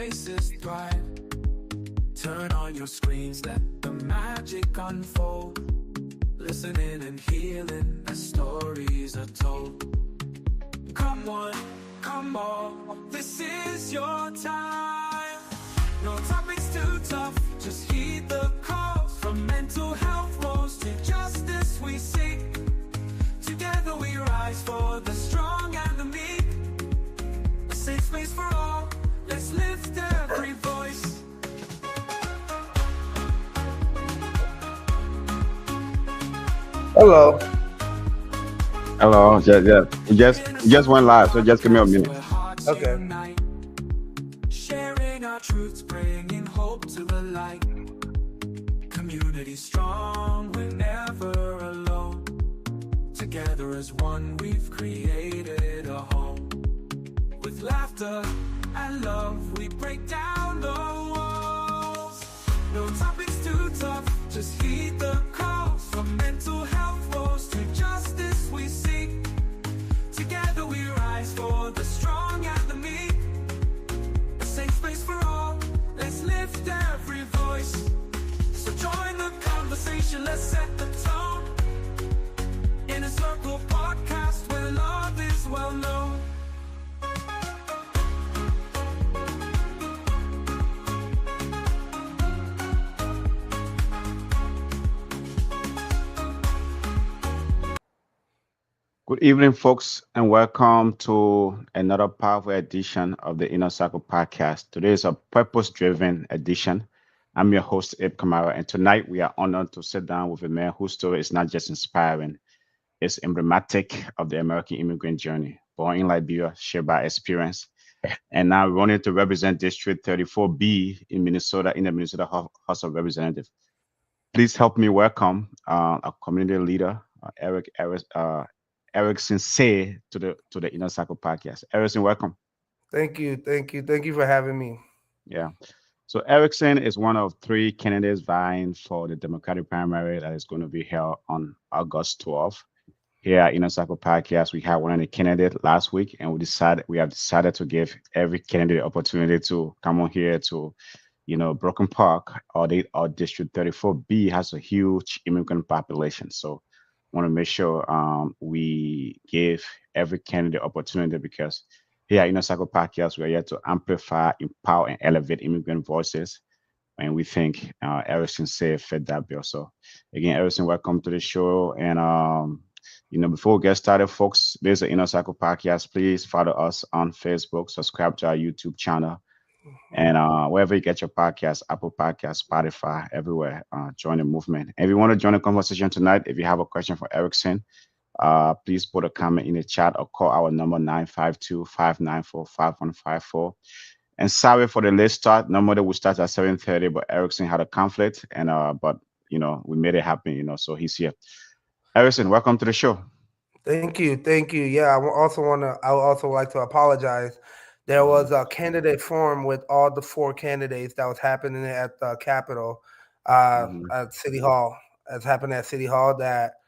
voices thrive. Turn on your screens, let the magic unfold. Listening and healing as stories are told. Come on, come on, this is your time. No topics too tough, just heed the calls. From mental health woes to justice we seek. Together we rise for the strong and the meek. A safe space for all, let's lift every voice. Hello. Hello. Just went live, so just give me a minute. Okay. Sharing our truths, bringing hope to the light. Community strong, we're never alone. Together as one, we've created a home. With laughter and love, we break down the walls. No topics too tough, just heed the calls. From mental health woes to justice we seek. Together we rise for the strong and the meek. A safe space for all, let's lift every voice. So join the conversation, let's set the tone. In a circle podcast where love is well known. Good evening, folks, and welcome to another powerful edition of the Inner Circle podcast. Today is a purpose-driven edition. I'm your host, Abe Kamara, and tonight we are honored to sit down with a man whose story is not just inspiring, it's emblematic of the American immigrant journey. Born in Liberia, shaped by experience, and now running to represent District 34B in Minnesota in the Minnesota House of Representatives. Please help me welcome a community leader, Erickson Saye to the Inner Circle podcast. Erickson, welcome. Thank you for having me. Yeah. So Erickson is one of three candidates vying for the Democratic primary that is going to be held on August 12th. Here at Inner Circle podcast, we had one of the candidates last week, and we have decided to give every candidate the opportunity to come on here to, Broken Park or District 34B has a huge immigrant population. So want to make sure we give every candidate opportunity, because here at Inner Circle Podcast, we are here to amplify, empower, and elevate immigrant voices. And we think Erickson Saye fit that bill. So again, Erickson, welcome to the show. And before we get started, folks, this is the Inner Circle Podcast. Please follow us on Facebook, subscribe to our YouTube channel, and wherever you get your podcast, Apple Podcasts, Spotify, everywhere, join the movement. If you want to join the conversation tonight, if you have a question for Erickson, please put a comment in the chat or call our number 952-594-5154. And sorry for the late start. Normally we start at 7:30, but Erickson had a conflict, and but we made it happen. So he's here. Erickson, welcome to the show. Thank you. Yeah, I would also like to apologize. There was a candidate forum with all the four candidates that was happening at the Capitol, at City Hall. It's happened at City Hall that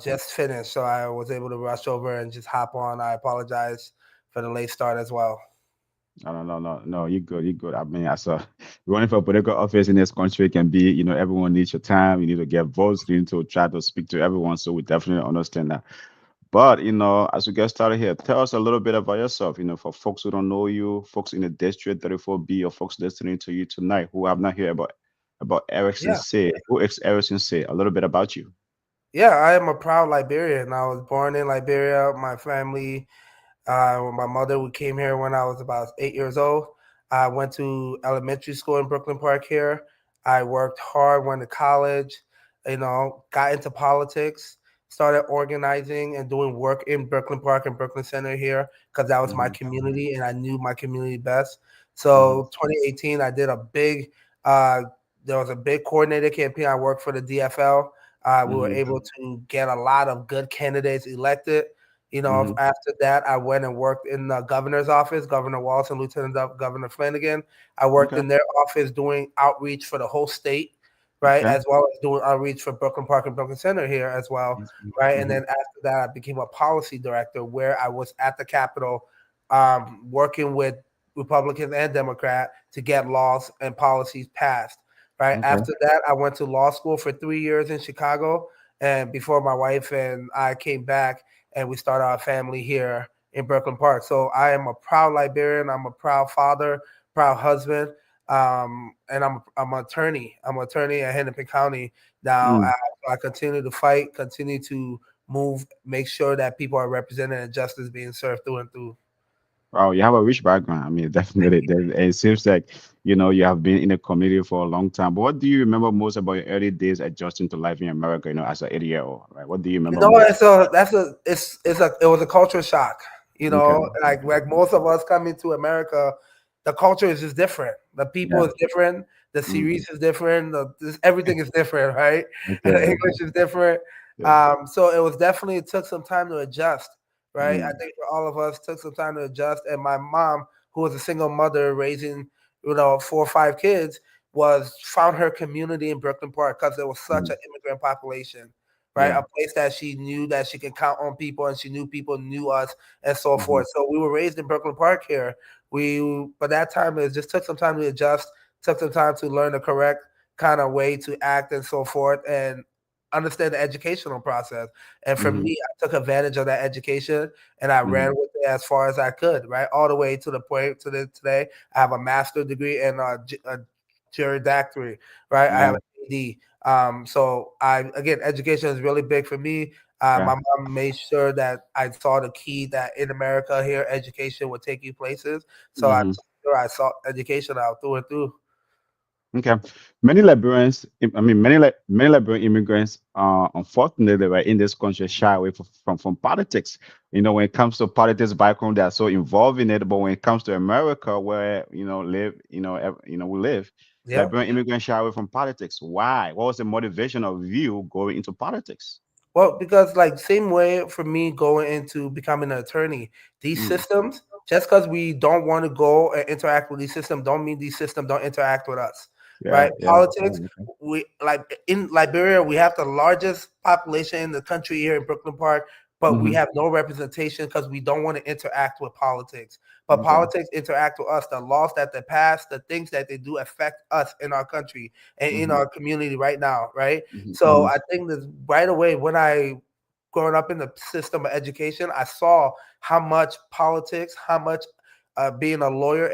just finished, so I was able to rush over and just hop on. I apologize for the late start as well. No, you're good. I mean, as running for political office in this country can be, everyone needs your time. You need to get votes. You need to try to speak to everyone. So we definitely understand that. But, as we get started here, tell us a little bit about yourself, for folks who don't know you, folks in the District 34B, or folks listening to you tonight who have not heard about Erickson Saye. Who is Erickson Saye? A little bit about you. Yeah, I am a proud Liberian. I was born in Liberia. My family, my mother, we came here when I was about 8 years old. I went to elementary school in Brooklyn Park here. I worked hard, went to college, got into politics. Started organizing and doing work in Brooklyn Park and Brooklyn Center here because that was my community and I knew my community best. So 2018, I did there was a big coordinated campaign. I worked for the DFL. We were able to get a lot of good candidates elected. After that, I went and worked in the governor's office, Governor Walsh and Lieutenant Governor Flanagan. I worked in their office doing outreach for the whole state. Right, as well as doing outreach for Brooklyn Park and Brooklyn Center here as well, right? And then after that, I became a policy director where I was at the Capitol working with Republicans and Democrat, to get laws and policies passed. Right Okay. after that, I went to law school for 3 years in Chicago, and before my wife and I came back, and we started our family here in Brooklyn Park. So I am a proud Liberian. I'm a proud father, proud husband, and I'm an attorney. I'm an attorney at Hennepin County now. Mm. I continue to fight, continue to move, make sure that people are represented and justice being served through and through. Wow, you have a rich background. I mean, definitely. It seems like, you have been in the community for a long time. But what do you remember most about your early days adjusting to life in America, as an 80-year-old, right? What do you You remember know, most? it was a culture shock. You Okay. know, like most of us coming to America, the culture is just different. The people Yeah. is different. The Mhm. series is different. Everything is different, right? Okay. And the Okay. English is different. Yeah. So it took some time to adjust, right? I Mm. think for all of us, took some time to adjust. And my mom, who was a single mother raising, 4 or 5 kids, was found her community in Brooklyn Park because there was such Mm. an immigrant population, right? Yeah. A place that she knew that she could count on people, and she knew people knew us, and so Hmm. forth. So we were raised in Brooklyn Park here. But that time it just took some time to adjust, took some time to learn the correct kind of way to act and so forth, and understand the educational process. And for Hmm. me, I took advantage of that education, and I ran Hmm. with it as far as I could, right? All the way to the point today. I have a master's degree and a juridictory, right? I have Yeah. an AD. So again, education is really big for me. Yeah. My mom made sure that I saw the key that in America here, education would take you places. So Hmm. I saw education out through and through. Okay. Many Liberians, I mean, many Liberian immigrants, unfortunately, right, in this country shy away from politics. When it comes to politics background, they are so involved in it. But when it comes to America, where we live, Yep. Liberian immigrants shy away from politics. Why? What was the motivation of you going into politics? Well, because like same way for me going into becoming an attorney, these Mm. systems, just because we don't want to go and interact with these systems, don't mean these systems don't interact with us, Yeah. right? Yeah. Politics, Yeah. Okay. we like in Liberia, we have the largest population in the country here in Brooklyn Park, but we Hmm. have no representation because we don't want to interact with politics. But Okay. politics interact with us. The laws that they pass, the things that they do affect us in our country and in Hmm. our community right now, right? So Hmm. I think that right away when I growing up in the system of education, I saw how much politics, how much being a lawyer,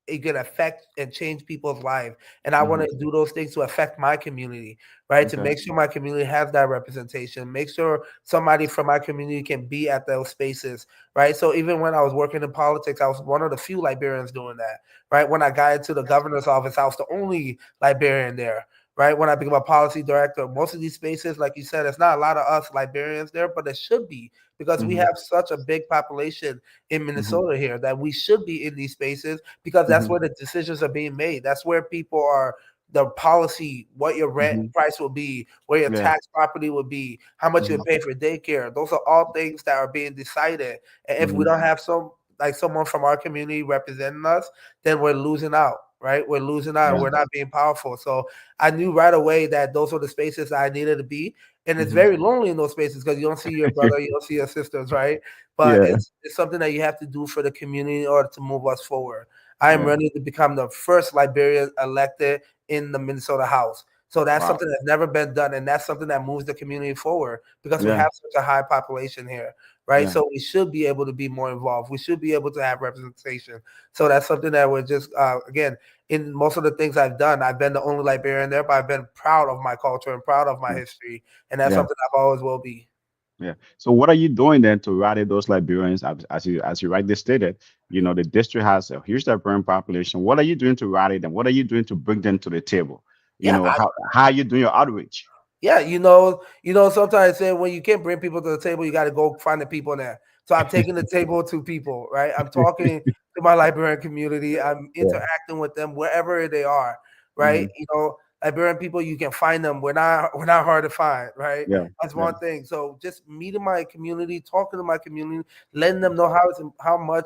it can affect and change people's lives. And I want Hmm. to do those things to affect my community, right? To Okay. make sure my community has that representation, make sure somebody from my community can be at those spaces, right? So even when I was working in politics, I was one of the few Liberians doing that, right? When I got into the governor's office, I was the only Liberian there, right? When I became a policy director, most of these spaces, like you said, it's not a lot of us Liberians there, but it should be because we Hmm. have such a big population in Hmm. Minnesota here that we should be in these spaces because that's Hmm. where the decisions are being made. That's where people are. The policy, what your rent Hmm. price will be, where your Yeah. tax property will be, how much you Hmm. pay for daycare. Those are all things that are being decided. And if we Hmm. don't have someone from our community representing us, then we're losing out, right? We're losing out and Yeah. we're not being powerful. So I knew right away that those were the spaces I needed to be. And it's Hmm. very lonely in those spaces because you don't see your brother, you don't see your sisters, right? But Yeah. it's something that you have to do for the community in order to move us forward. I am Yeah. ready to become the first Liberian elected in the Minnesota House. So that's Wow. something that's never been done, and that's something that moves the community forward because we Yeah. have such a high population here, right? Yeah. So we should be able to be more involved. We should be able to have representation. So that's something that we're just again in most of the things I've done. I've been the only Liberian there, but I've been proud of my culture and proud of my Yeah. history, and that's Yeah. something I've always will be. Yeah. So what are you doing then to rally those Liberians? As you rightly stated, the district has a huge Liberian population. What are you doing to rally them? What are you doing to bring them to the table? Yeah, How are you doing your outreach? Yeah, sometimes I say when you can't bring people to the table, you got to go find the people there. So I'm taking the table to people, right? I'm talking to my Liberian community. I'm Yeah. interacting with them wherever they are, right? Hmm. Liberian people, you can find them. We're not hard to find, right? Yeah. That's Yeah. one thing. So just meeting my community, talking to my community, letting them know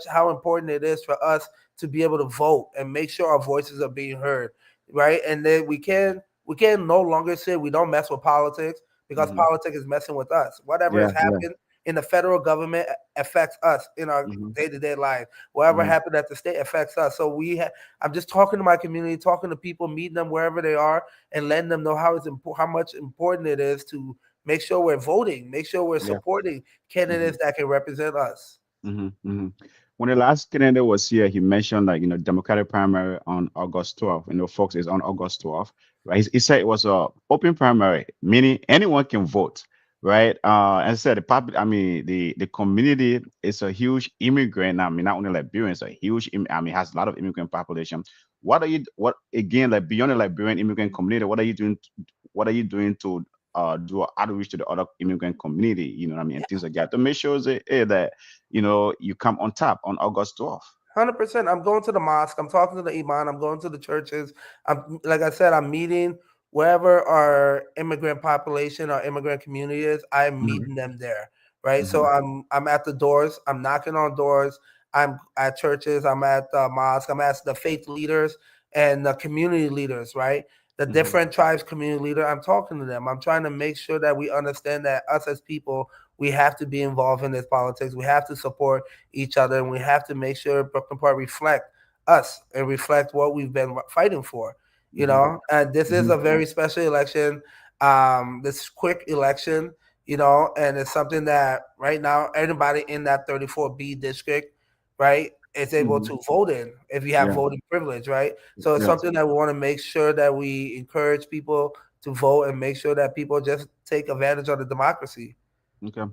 how important it is for us to be able to vote and make sure our voices are being heard, right? And then we can no longer say we don't mess with politics because Hmm. politics is messing with us. Whatever has Yeah. Yeah. happened, in the federal government affects us in our Mm-hmm. day-to-day life. Whatever Mm-hmm. happened at the state affects us. So I'm just talking to my community, talking to people, meeting them wherever they are, and letting them know how much important it is to make sure we're voting, make sure we're Yeah. supporting Mm-hmm. candidates that can represent us. Mm-hmm. Mm-hmm. When the last candidate was here, he mentioned like Democratic primary on August 12th. Folks, is on August 12th, right? He said it was a open primary, meaning anyone can vote, right? As I said, the community is a huge immigrant. I mean, not only Liberians, a huge. Has a lot of immigrant population. What again, like beyond the Liberian immigrant community? What are you doing? What are you doing to do outreach to the other immigrant community? And things like that to make sure that you come on top on August 12th. 100%. I'm going to the mosque. I'm talking to the imam. I'm going to the churches. I'm like I said. I'm meeting wherever our immigrant population, our immigrant community is. I'm Hmm. meeting them there, right? So Hmm. I'm at the doors. I'm knocking on doors. I'm at churches. I'm at the mosque. I'm at the faith leaders and the community leaders, right? The Hmm. different tribes community leader. I'm talking to them. I'm trying to make sure that we understand that us as people, we have to be involved in this politics. We have to support each other, and we have to make sure Brooklyn Park reflect us and reflect what we've been fighting for. Hmm. And this is Hmm. a very special election. This quick election, and it's something that right now everybody in that 34B district, right, is able Hmm. to vote in if you have Yeah. voting privilege, right? So it's Yeah. something that we want to make sure that we encourage people to vote and make sure that people just take advantage of the democracy. Okay.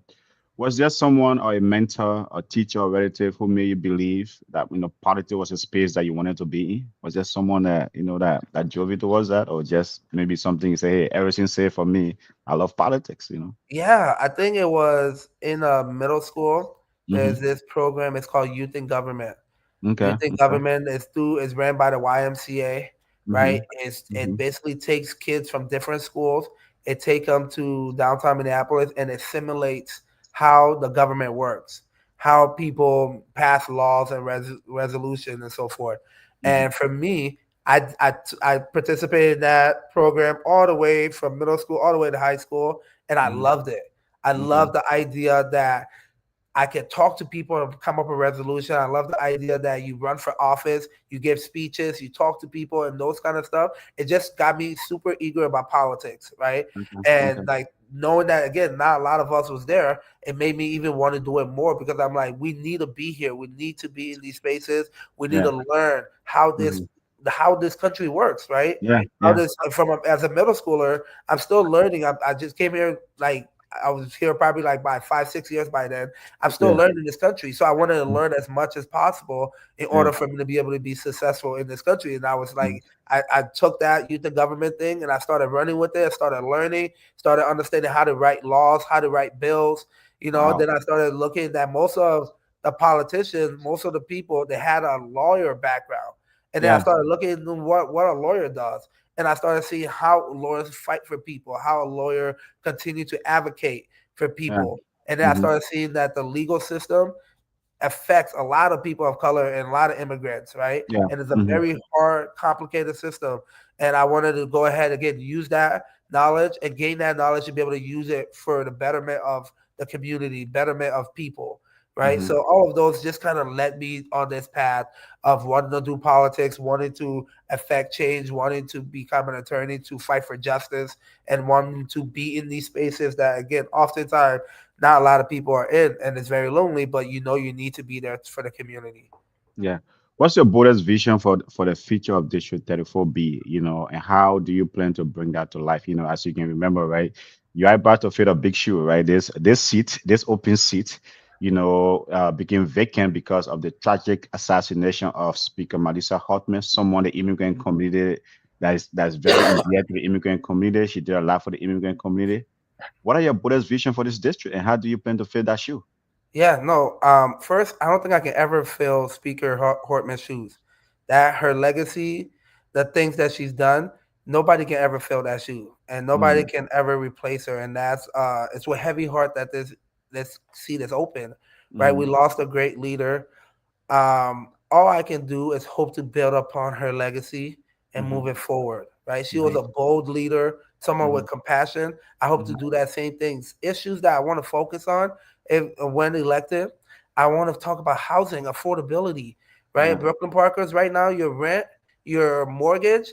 Was there someone or a mentor, a teacher, or relative who made you believe that politics was a space that you wanted to be in? Was there someone that that drove you towards that, or just maybe something you say, "Hey, everything's safe for me. I love politics." Yeah, I think it was in middle school. Hmm. There's this program. It's called Youth in Government. Okay. Youth in Okay. Government is ran by the YMCA, right? Hmm. It Hmm. basically takes kids from different schools. It take them to downtown Minneapolis, and it simulates how the government works, how people pass laws and resolution and so forth. Hmm. And for me, I participated in that program all the way from middle school all the way to high school, and I Hmm. loved it. I Okay. love the idea that I can talk to people and come up with a resolution. I love the idea that you run for office, you give speeches, you talk to people, and those kind of stuff. It just got me super eager about politics, right? Okay. Okay. And like knowing that again, not a lot of us was there, it made me even want to do it more because I'm like, we need to be here. We need to be in these spaces. We need Yeah. to learn how Hmm. this country works, right? Yeah. How Yeah. this as a middle schooler, I'm still learning. I just came here like I was here probably like by 5, 6 years by then. I'm still Yeah. learning this country. So I wanted to learn as much as possible in Yeah. order for me to be able to be successful in this country. And I was Mhm. like, I took that youth and government thing and I started running with it. I started learning, started understanding how to write laws, how to write bills. Wow. Then I started looking at most of the politicians, most of the people, they had a lawyer background. And then I Yeah. started looking at what a lawyer does. And I started seeing how lawyers fight for people, how a lawyer continue to advocate for Yeah. people. And then I Hmm. started seeing that the legal system affects a lot of people of color and a lot of immigrants, right? Yeah. And it's a Hmm. very hard, complicated system. And I wanted to go ahead again, use that knowledge and gain that knowledge to be able to use it for the betterment of the community, betterment of people, right? Hmm. So all of those just kind of led me on this path of wanting to do politics, wanting to affect change, wanting to become an attorney, to fight for justice, and wanting to be in these spaces that, again, oftentimes not a lot of people are in, and it's very lonely. But you need to be there for the community. Yeah. What's your boldest vision for the future of District 34B, and how do you plan to bring that to life? As you can remember, right? You are about to fill a big shoe, right? This open seat, became vacant because of the tragic assassination of Speaker Melissa Hartman, someone the immigrant community that's very endeared to the immigrant community. She did a lot for the immigrant community. What are your boldest vision for this district, and how do you plan to fill that shoe? Yeah, no. First, I don't think I can ever fill Speaker Hortman's shoes. That her legacy, the things that she's done, nobody can ever fill that shoe, and nobody Mm-hmm. can ever replace her. And that's it's with heavy heart that this seat is open, right? Mm-hmm. We lost a great leader. All I can do is hope to build upon her legacy and Mm-hmm. move it forward, right? She was Mm-hmm. a bold leader, someone with compassion. I hope to do that same things. Issues that I want to focus on if when elected, I want to talk about housing affordability, right? Yeah. Brooklyn Parkers, right now, your rent, your mortgage,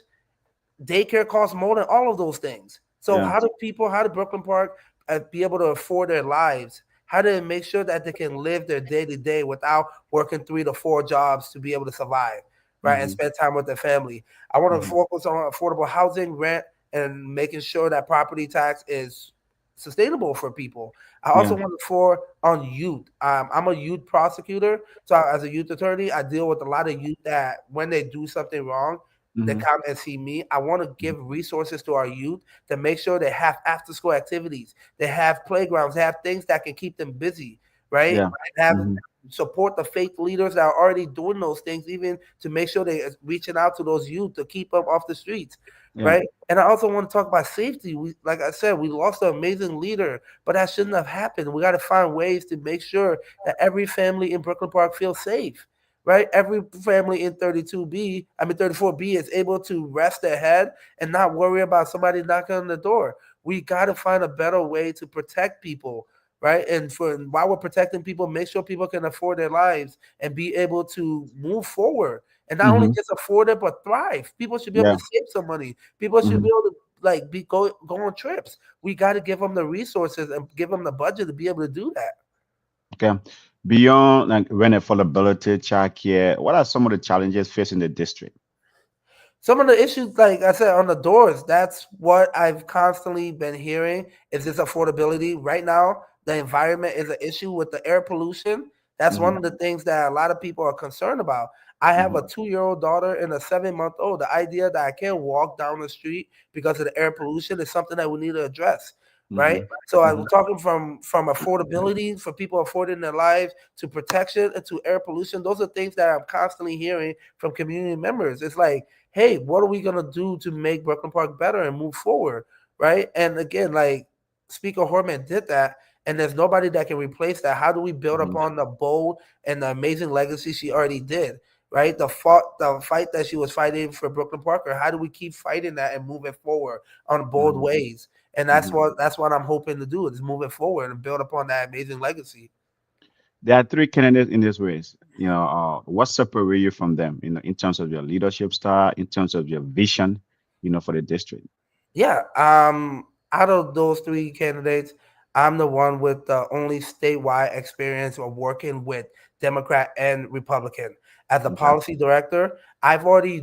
daycare costs more than all of those things. So Yeah. how do Brooklyn Park be able to afford their lives? How do they make sure that they can live their day to day without working 3 to 4 jobs to be able to survive, right, and Hmm. spend time with their family? I want to Hmm. focus on affordable housing, rent, and making sure that property tax is sustainable for people. I also Yeah. want to for on youth. I'm a youth prosecutor, so as a youth attorney, I deal with a lot of youth that when they do something wrong, they Hmm. come and see me. I want to give resources to our youth to make sure they have after school activities, they have playgrounds, they have things that can keep them busy, right? Yeah. And have Hmm. support the faith leaders that are already doing those things, even to make sure they reaching out to those youth to keep them off the streets, Yeah. right? And I also want to talk about safety. We, like I said, we lost an amazing leader, but that shouldn't have happened. We got to find ways to make sure that every family in Brooklyn Park feels safe, right? Every family in 32B, I mean 34B is able to rest their head and not worry about somebody knocking on the door. We got to find a better way to protect people, right? And for while we're protecting people, make sure people can afford their lives and be able to move forward. And not only Hmm. just afford it, but thrive. People should be able Yeah. to save some money. People should Hmm. be able to like go on trips. We got to give them the resources and give them the budget to be able to do that. Okay. Beyond like rent affordability, childcare, what are some of the challenges facing the district? Some of the issues, like I said, on the doors, that's what I've constantly been hearing is this affordability. Right now, the environment is an issue with the air pollution. That's one Hmm. of the things that a lot of people are concerned about. I have a Hmm. 2-year-old daughter and a 7-month old. The idea that I can't walk down the street because of the air pollution is something that we need to address, right? Hmm. So I'm Hmm. talking from affordability for people affording their lives to protection and to air pollution. Those are things that I'm constantly hearing from community members. It's like, hey, what are we gonna do to make Brooklyn Park better and move forward, right? And again, like Speaker Horman did that, and there's nobody that can replace that. How do we build Hmm. upon the bold and the amazing legacy she already did, right? The fight that she was fighting for Brooklyn Parker. How do we keep fighting that and moving forward on bold Hmm. ways? And Hmm. that's what I'm hoping to do is moving forward and build upon that amazing legacy. There are three candidates in this race. What separate you from them, in terms of your leadership style, in terms of your vision, for the district. Yeah. Out of those 3 candidates, I'm the one with the only statewide experience of working with Democrat and Republican. As a Okay. policy director, I've already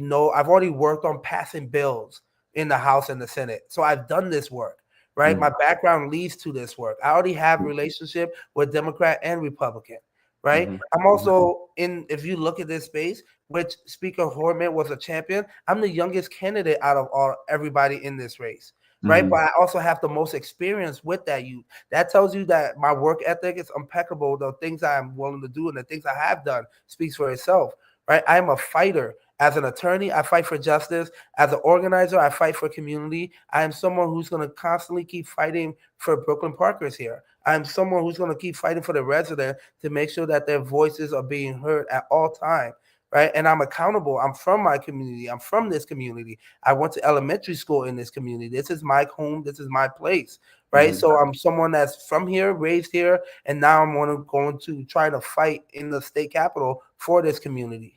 worked on passing bills in the House and the Senate. So I've done this work, right? Yeah. My background leads to this work. I already have relationship with Democrat and Republican, right? Mm-hmm. I'm Hmm. also in, if you look at this space, which Speaker Horman was a champion, I'm the youngest candidate out of all everybody in this race, right? Hmm. But I also have the most experience with that youth. That tells you that my work ethic is impeccable. The things I'm willing to do and the things I have done speaks for itself, right? I am a fighter. As an attorney, I fight for justice. As an organizer, I fight for community. I am someone who's going to constantly keep fighting for Brooklyn Parkers here. I'm someone who's going to keep fighting for the resident to make sure that their voices are being heard at all times, right? And I'm accountable. I'm from my community. I'm from this community. I went to elementary school in this community. This is my home. This is my place, right? Hmm. So I'm someone that's from here, raised here, and now I'm going to try to fight in the state capitol for this community.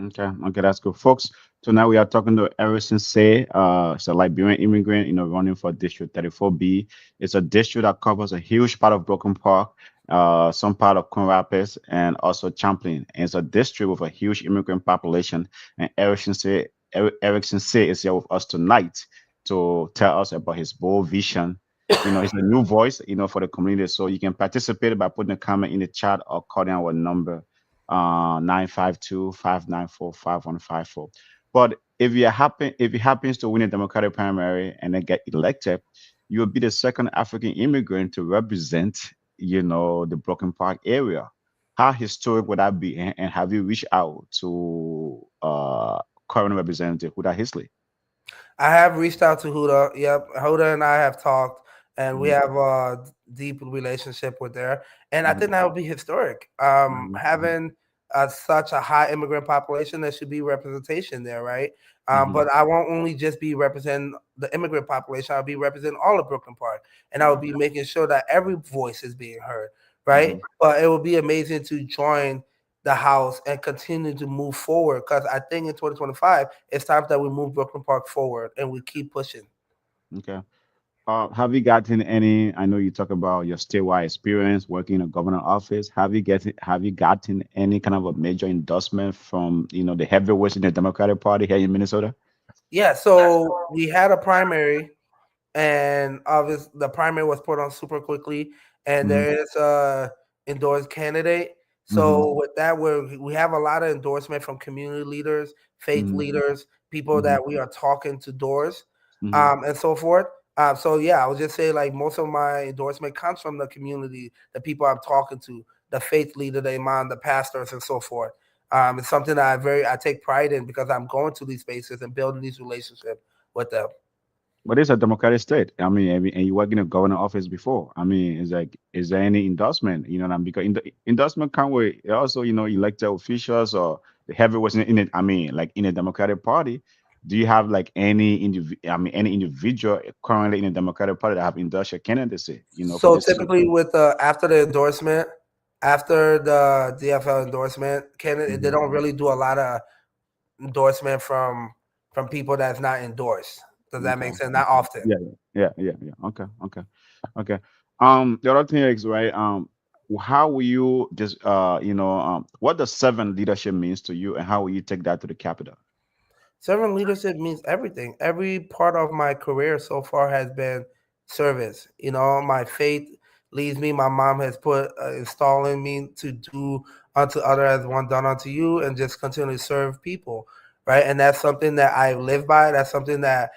Okay. Okay, that's good, folks. So now we are talking to Erickson Saye. It's a Liberian immigrant, running for District 34B. It's a district that covers a huge part of Broken Park, some part of Coon Rapids, and also Champlain. And it's a district with a huge immigrant population. And Erickson Saye is here with us tonight to tell us about his bold vision. It's a new voice, for the community. So you can participate by putting a comment in the chat or calling our number 952-594-5154. But if he happens to win a Democratic primary and then get elected, you will be the second African immigrant to represent, the Broken Park area. How historic would that be? And have you reached out to current representative Huda Hisley? I have reached out to Huda. Yep, Huda and I have talked, and we Mhm. have a deep relationship with her. And I think Mhm. that would be historic. Mhm. Mhm. Having such a high immigrant population, there should be representation there, right? Hmm. But I won't only just be representing the immigrant population. I'll be representing all of Brooklyn Park, and I will be making sure that every voice is being heard, right? Hmm. But it would be amazing to join the house and continue to move forward, because I think in 2025 it's time that we move Brooklyn Park forward and we keep pushing. Okay. Have you gotten any? I know you talk about your statewide experience working in a governor office. Have you gotten any kind of a major endorsement from the heavyweights in the Democratic Party here in Minnesota? Yeah, so we had a primary, and obviously the primary was put on super quickly, and Hmm. there is a endorsed candidate. Hmm. So with that, we have a lot of endorsement from community leaders, faith Hmm. leaders, people Hmm. that we are talking to doors, Hmm. and so forth. So yeah, I would just say like most of my endorsement comes from the community, the people I'm talking to, the faith leader, the imam, the pastors, and so forth. It's something that I take pride in, because I'm going to these spaces and building these relationships with them. But it's a Democratic state. And you work in a governor office before. I mean, it's like, is there any endorsement? You know what I mean? Because in the endorsement come with also, elected officials or the heavyweights in it. I mean, like in the Democratic Party, do you have like any individual currently in the Democratic Party that have endorsed your candidacy? For So this seat? typically, with after the endorsement, after the DFL endorsement, candidate they Hmm. don't really do a lot of endorsement from people that's not endorsed. Does that Okay. make sense? Not Okay. often. Yeah. Yeah. Okay. Okay. Okay. The other thing is, right. How will you just what does servant leadership means to you, and how will you take that to the capital? Servant leadership means everything. Every part of my career so far has been service. My faith leads me. My mom has put installing me to do unto other as one done unto you, and just continue to serve people, right? And that's something that I live by. That's something that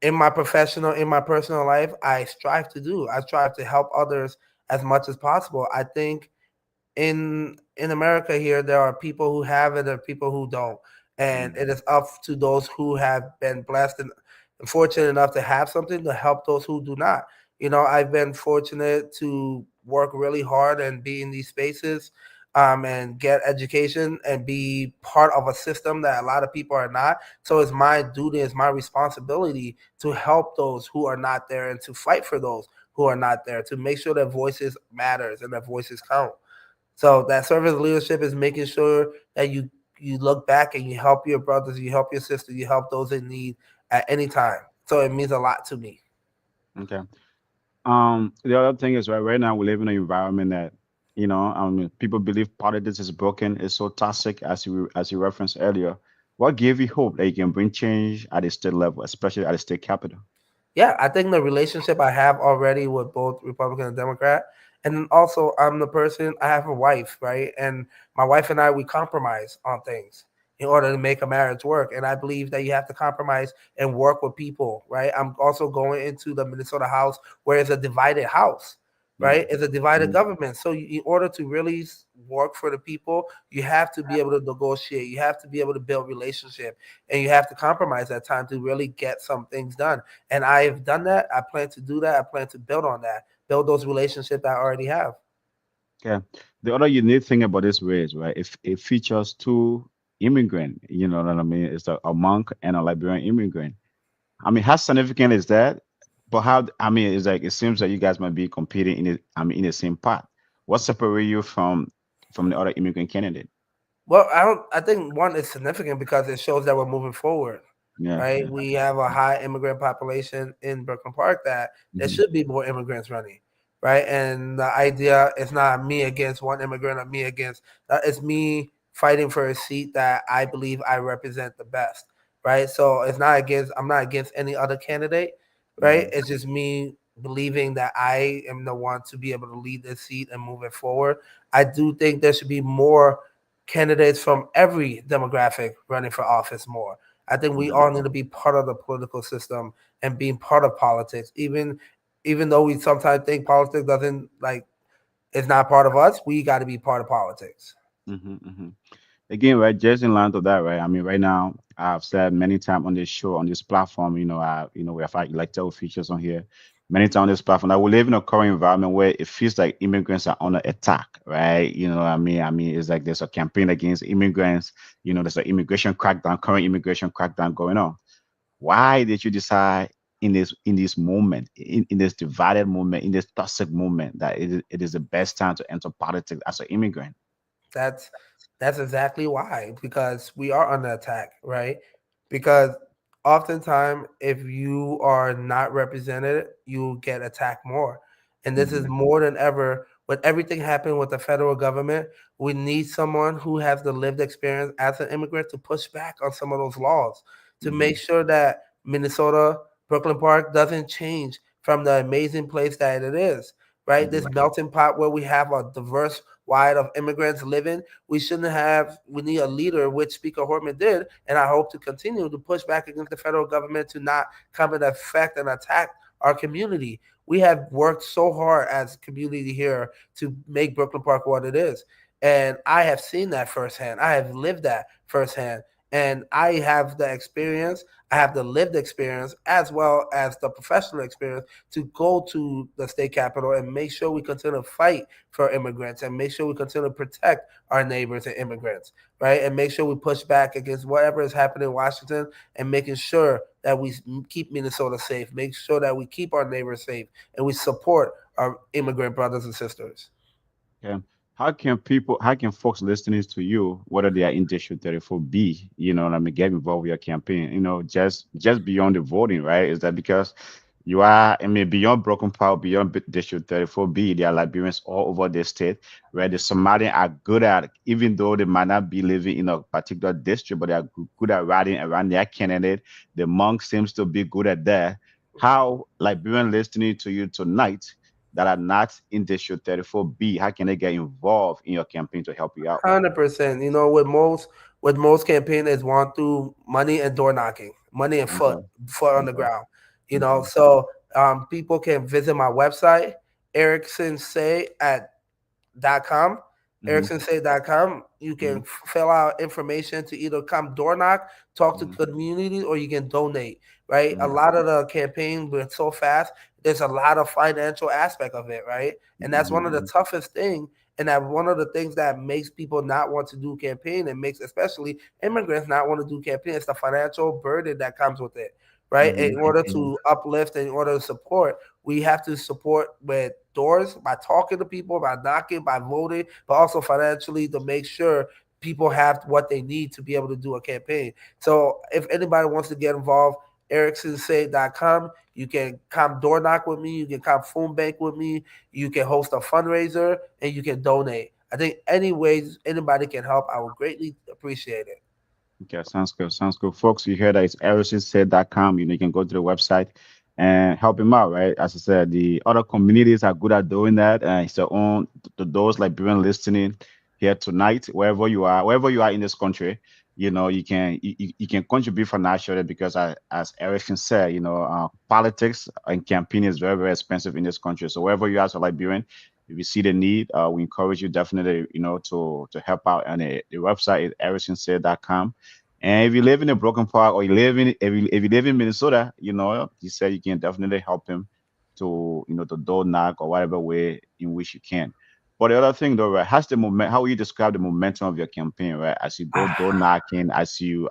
in my personal life, I strive to do. I strive to help others as much as possible. I think in America here, there are people who have it, there are people who don't, and Mm. it is up to those who have been blessed and fortunate enough to have something to help those who do not. I've been fortunate to work really hard and be in these spaces, and get education and be part of a system that a lot of people are not. So it's my duty, it's my responsibility to help those who are not there and to fight for those who are not there, to make sure their voices matters and their voices count. So that servant leadership is making sure that you look back and you help your brothers, you help your sister, you help those in need at any time. So it means a lot to me. Okay. The other thing is, right now we live in an environment that, people believe politics is broken, it's so toxic, as you referenced earlier. What gave you hope that you can bring change at the state level, especially at the state capital? Yeah, I think the relationship I have already with both Republican and Democrat, and then also I'm the person, I have a wife, right? And my wife and I, we compromise on things in order to make a marriage work. And I believe that you have to compromise and work with people, right? I'm also going into the Minnesota House, where it's a divided house, Mm. right? It's a divided Mhm. government. So in order to really work for the people, you have to be able to negotiate. You have to be able to build relationship, and you have to compromise at times to really get some things done. And I've done that. I plan to do that. I plan to build on that, build those relationships that I already have. Okay. The other unique thing about this race, right? It features two immigrant. You know what I mean? It's a monk and a Liberian immigrant. I mean, how significant is that? But how? I mean, it's like it seems that you guys might be competing in it. I mean, in the same pot. What separates you from the other immigrant candidate? Well, I don't. I think one is significant because it shows that we're moving forward, Yeah. right? Yeah. We have a high immigrant population in Brooklyn Park, that there Hmm. should be more immigrants running, right? And the idea is not me against one immigrant or me against. It's me fighting for a seat that I believe I represent the best, right? So it's not against. I'm not against any other candidate, right? Hmm. It's just me believing that I am the one to be able to lead this seat and move it forward. I do think there should be more candidates from every demographic running for office more. I think we Hmm. all need to be part of the political system and being part of politics. Even though we sometimes think politics doesn't like it's not part of us, we got to be part of politics. Hmm. Hmm. Again, right, just in line to that, right? I mean, right now, I've said many times on this show, on this platform, we have our electoral features on here. many times on this platform that we live in a current environment where it feels like immigrants are under attack, right? You know what I mean? I mean, it's like there's a campaign against immigrants. You know, there's an immigration crackdown, current immigration crackdown going on. Why did you decide in this moment, in this divided moment, in this toxic moment, that it is the best time to enter politics as an immigrant? That's that's exactly why, because we are under attack, right? Because oftentimes if you are not represented, you get attacked more. And this is Hmm. more than ever with everything happening with the federal government. We need someone who has the lived experience as an immigrant to push back on some of those laws, to make Hmm. sure that Minnesota, Brooklyn Park doesn't change from the amazing place that it is, right? This Hmm. melting pot where we have a diverse wide of immigrants living. We shouldn't have. We need a leader, which Speaker Hortman did, and I hope to continue to push back against the federal government to not come and affect and attack our community. We have worked so hard as a community here to make Brooklyn Park what it is, and I have seen that firsthand. I have lived that firsthand, and I have the experience. I have the lived experience as well as the professional experience to go to the state capitol and make sure we continue to fight for immigrants and make sure we continue to protect our neighbors and immigrants, right? And make sure we push back against whatever is happening in Washington and making sure that we keep Minnesota safe, make sure that we keep our neighbors safe, and we support our immigrant brothers and sisters. Okay. How can folks listening to you, whether they are in District 34B, you know what I mean, get involved with your campaign, you know, just beyond the voting, right? Is that because you are, I mean, beyond Broken Power, beyond District 34B, there are Liberians all over the state where the Somalians are good at, even though they might not be living in a particular district, but they are good at riding around their candidate. The monk seems to be good at that. How Liberian listening to you tonight that are not in District 34B, how can they get involved in your campaign to help you out? 100%. You know, with most campaigners want through money and door knocking, money and foot Okay. foot on the Okay. ground. You know, Okay. so people can visit my website, Erickson Saye at .com, Mm-hmm. ericksonsaye.com. You can Mm-hmm. fill out information to either come door knock, talk to Mm-hmm. communities, or you can donate, right? A Mm-hmm. lot of the campaign went so fast, there's a lot of financial aspect of it, right? And that's one of the Mm-hmm. toughest things. And that one of the things that makes people not want to do campaign and makes especially immigrants not want to do campaign is the financial burden that comes with it, right? Mm-hmm. In order Mm-hmm. to uplift and in order to support, we have to support with doors by talking to people, by knocking, by voting, but also financially to make sure people have what they need to be able to do a campaign. So if anybody wants to get involved, ericksonsay.com. You can come door knock with me. You can come phone bank with me. You can host a fundraiser and you can donate. I think any ways anybody can help, I would greatly appreciate it. Okay, sounds good. Sounds good. Folks, you heard that it's ericsonsaid.com. You know, you can go to the website and help him out, right? As I said, the other communities are good at doing that. And it's their own, to those like being listening here tonight, wherever you are in this country, you know, you can contribute financially because as Erickson said, you know, politics and campaign is very, very expensive in this country. So wherever you are, so Liberian, if you see the need, we encourage you definitely, you know, to help out. And the website is ericsonsaid.com. And if you live in a broken park or if you live in Minnesota, you know, he said you can definitely help him to, you know, to door knock or whatever way in which you can. But the other thing though, right, how will you describe the momentum of your campaign, right? As you go door knocking, as you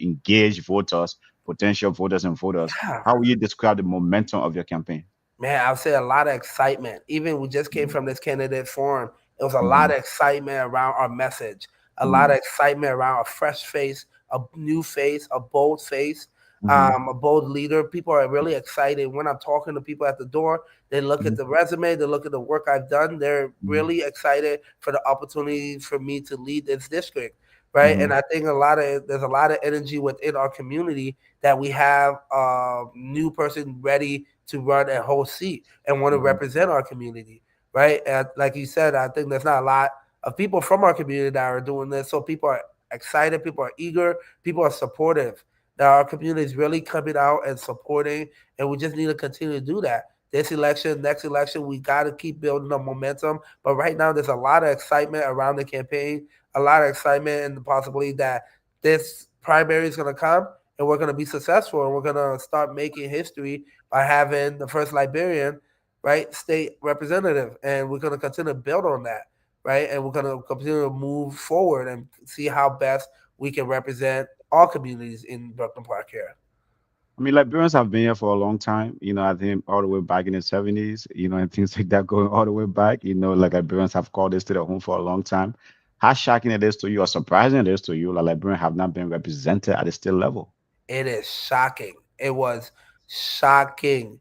engage voters, potential voters and voters, Yeah. how will you describe the momentum of your campaign? Man, I would say a lot of excitement. Even we just came from this candidate forum. It was a lot Mm-hmm. of excitement around our message, a lot Mm-hmm. of excitement around a fresh face, a new face, Mm-hmm. a bold leader. People are really excited. When I'm talking to people at the door, they look at the resume, they look at the work I've done. They're Mm-hmm. really excited for the opportunity for me to lead this district. Right. Mm-hmm. And I think there's a lot of energy within our community that we have a new person ready to run a whole seat and want to Mm-hmm. represent our community, right? And like you said, I think there's not a lot of people from our community that are doing this. So people are excited, people are eager, people are supportive. That our community is really coming out and supporting, and we just need to continue to do that. This election, next election, we got to keep building the momentum. But right now, there's a lot of excitement around the campaign, a lot of excitement and the possibility that this primary is going to come and we're going to be successful, and we're going to start making history by having the first Liberian, right, state representative, and we're going to continue to build on that, right, and we're going to continue to move forward and see how best we can represent all communities in Brooklyn Park here. I mean, Liberians have been here for a long time, I think all the way back in the 70s, and things like that going all the way back, like Liberians have called this to their home for a long time. How shocking it is to you or surprising it is to you that Liberians have not been represented at the state level? It is shocking. It was shocking.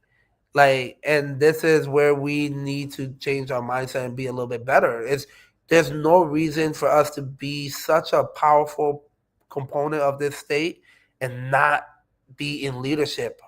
Like, and this is where we need to change our mindset and be a little bit better. There's no reason for us to be such a powerful component of this state and not be in leadership,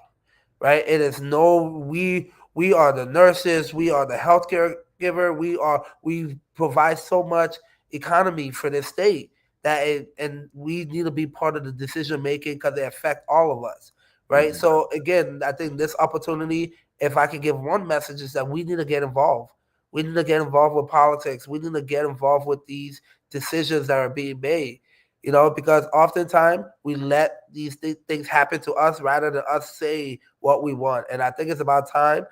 right? It is no we are the nurses, we are the healthcare giver, we provide so much economy for this state and we need to be part of the decision making because they affect all of us, right? Mhm. So again, I think this opportunity, if I could give one message, is that we need to get involved. We need to get involved with politics. We need to get involved with these decisions that are being made. Because oftentimes we let these things happen to us rather than us say what we want. And I think it's about time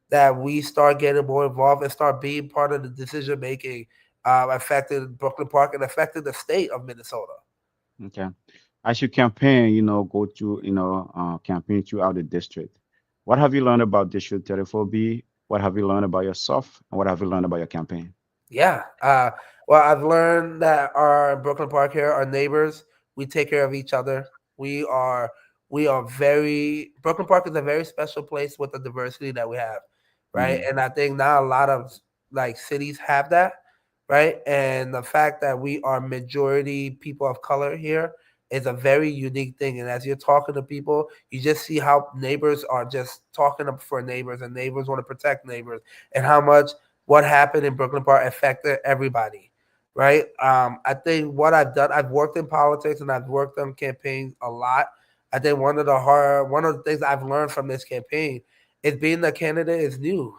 that we start getting more involved and start being part of the decision making affecting Brooklyn Park and affecting the state of Minnesota. Okay. As you campaign, go to, campaign throughout the district. What have you learned about District 34B? What have you learned about yourself? And what have you learned about your campaign? Yeah. Well, I've learned that our Brooklyn Park here, our neighbors, we take care of each other. We are we are very Brooklyn Park is a very special place with the diversity that we have, right? Hmm. And I think now a lot of like cities have that, right? And the fact that we are majority people of color here is a very unique thing. And as you're talking to people, you just see how neighbors are just talking up for neighbors, and neighbors want to protect neighbors, and how much what happened in Brooklyn Park affected everybody, right? I think what I've done, I've worked in politics and I've worked on campaigns a lot. I think one of the things I've learned from this campaign is being a candidate is new,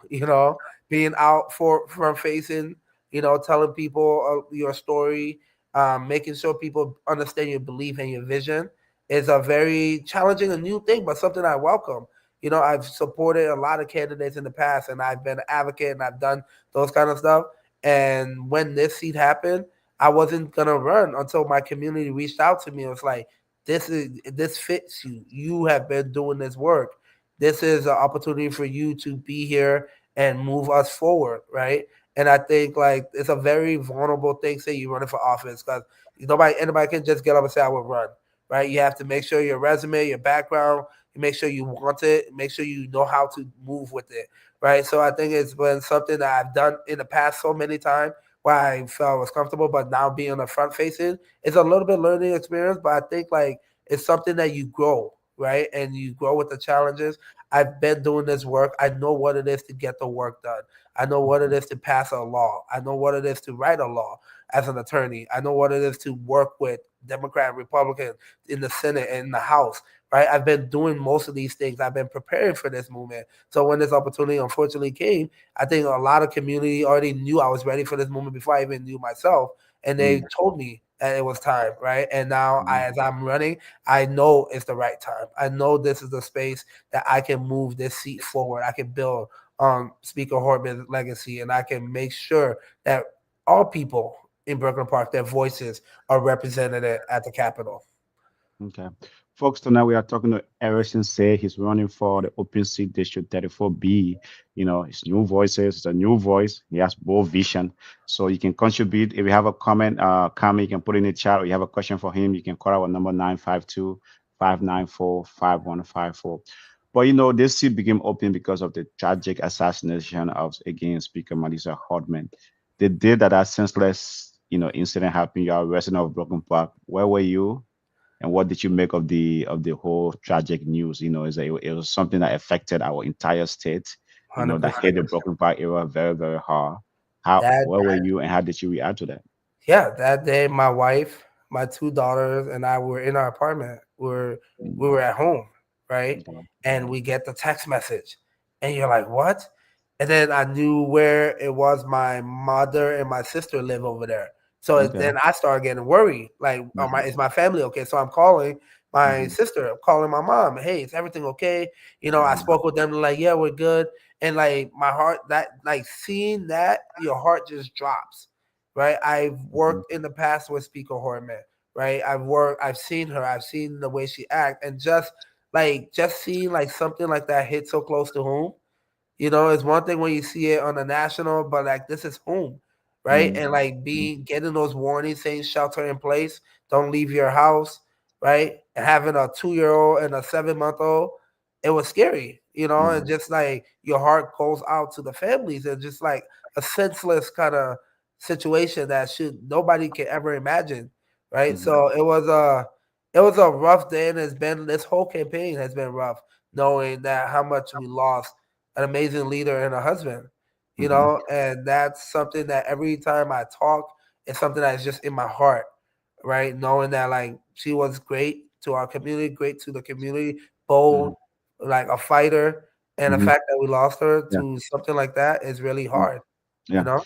being out for front facing, telling people your story, making sure people understand your belief and your vision is a very challenging and new thing, but something I welcome. I've supported a lot of candidates in the past, and I've been an advocate, and I've done those kind of stuff. And when this seat happened, I wasn't gonna run until my community reached out to me. It was like, this fits you. You have been doing this work. This is an opportunity for you to be here and move us forward, right? And I think like it's a very vulnerable thing. Say you're running for office because anybody can just get up and say I will run, right? You have to make sure your resume, your background, you make sure you want it, make sure you know how to move with it, right? So I think it's been something that I've done in the past so many times where I felt I was comfortable, but now being on the front facing, it's a little bit learning experience, but I think like it's something that you grow, right? And you grow with the challenges. I've been doing this work. I know what it is to get the work done. I know what it is to pass a law. I know what it is to write a law as an attorney. I know what it is to work with Democrat, Republican in the Senate and in the House, right? I've been doing most of these things. I've been preparing for this movement. So when this opportunity unfortunately came, I think a lot of community already knew I was ready for this movement before I even knew myself. And they told me that it was time, right? And now as I'm running, I know it's the right time. I know this is the space that I can move this seat forward. I can build on Speaker Hortman's legacy, and I can make sure that all people in Brooklyn Park, their voices are represented at the Capitol. Okay. Folks, tonight we are talking to Erickson Saye. He's running for the open seat district 34B. His new voices, it's a new voice. He has bold vision. So you can contribute. If you have a comment, you can put in the chat, or you have a question for him, you can call our number 952-594-5154. But this seat became open because of the tragic assassination of again Speaker Melissa Hardman. The day that senseless, incident happened, you are a resident of Broken Park. Where were you? And what did you make of the whole tragic news? Is that it was something that affected our entire state, that hit the 100%. Broken Park area very, very hard. That Where were you and how did you react to that? Yeah, that day my wife, my two daughters, and I were in our apartment. We were at home, right? Okay. And we get the text message, and you're like, "What?" And then I knew where it was. My mother and my sister live over there, so Okay. then I started getting worried. Like, Mhm. is my family okay? So I'm calling my Mhm. sister, calling my mom, hey, is everything okay? I Mhm. spoke with them, like, yeah, we're good. And like my heart, that like seeing that, your heart just drops, right? I've Mhm. worked in the past with Speaker Horman, right? I've seen her, I've seen the way she act, and just seeing like something like that hit so close to home. It's one thing when you see it on the national, but like this is home, right? Mhm. And like being getting those warnings saying shelter in place, don't leave your house, right? And having a 2 year old and a 7 month old, it was scary, and Mhm. just like your heart goes out to the families and just like a senseless kind of situation that should nobody can ever imagine, right? Mhm. So it was a rough day, and this whole campaign has been rough, knowing that how much we lost an amazing leader and a husband, Mhm. and that's something that every time I talk, it's something that's just in my heart, right? Knowing that like she was great to our community, great to the community, bold, Mhm. like a fighter, and the Mhm. fact that we lost her Yeah. to something like that is really Mm. hard, you Yeah. know.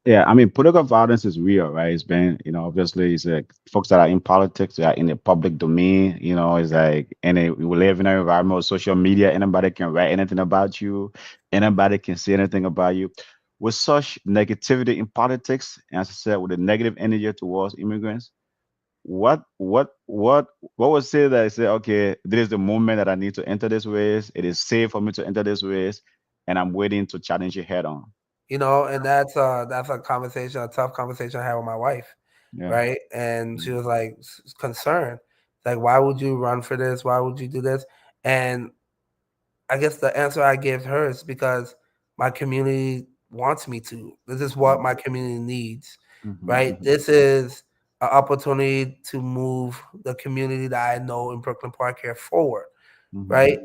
Yeah, I mean, political violence is real, right? It's been, obviously, it's like folks that are in politics, they are in the public domain, it's like, we live in an environment of social media. Anybody can write anything about you, anybody can say anything about you. With such negativity in politics, and as I said, with the negative energy towards immigrants, what would say that I say, okay, this is the moment that I need to enter this race. It is safe for me to enter this race, and I'm waiting to challenge it head on. And that's a tough conversation I had with my wife, Yeah. right? And she Mm. was like concerned, like, why would you run for this? Why would you do this? And I guess the answer I gave her is because my community wants me to. This is what my community needs, Mhm. right? Mhm. This is an opportunity to move the community that I know in Brooklyn Park here forward, Mhm. right?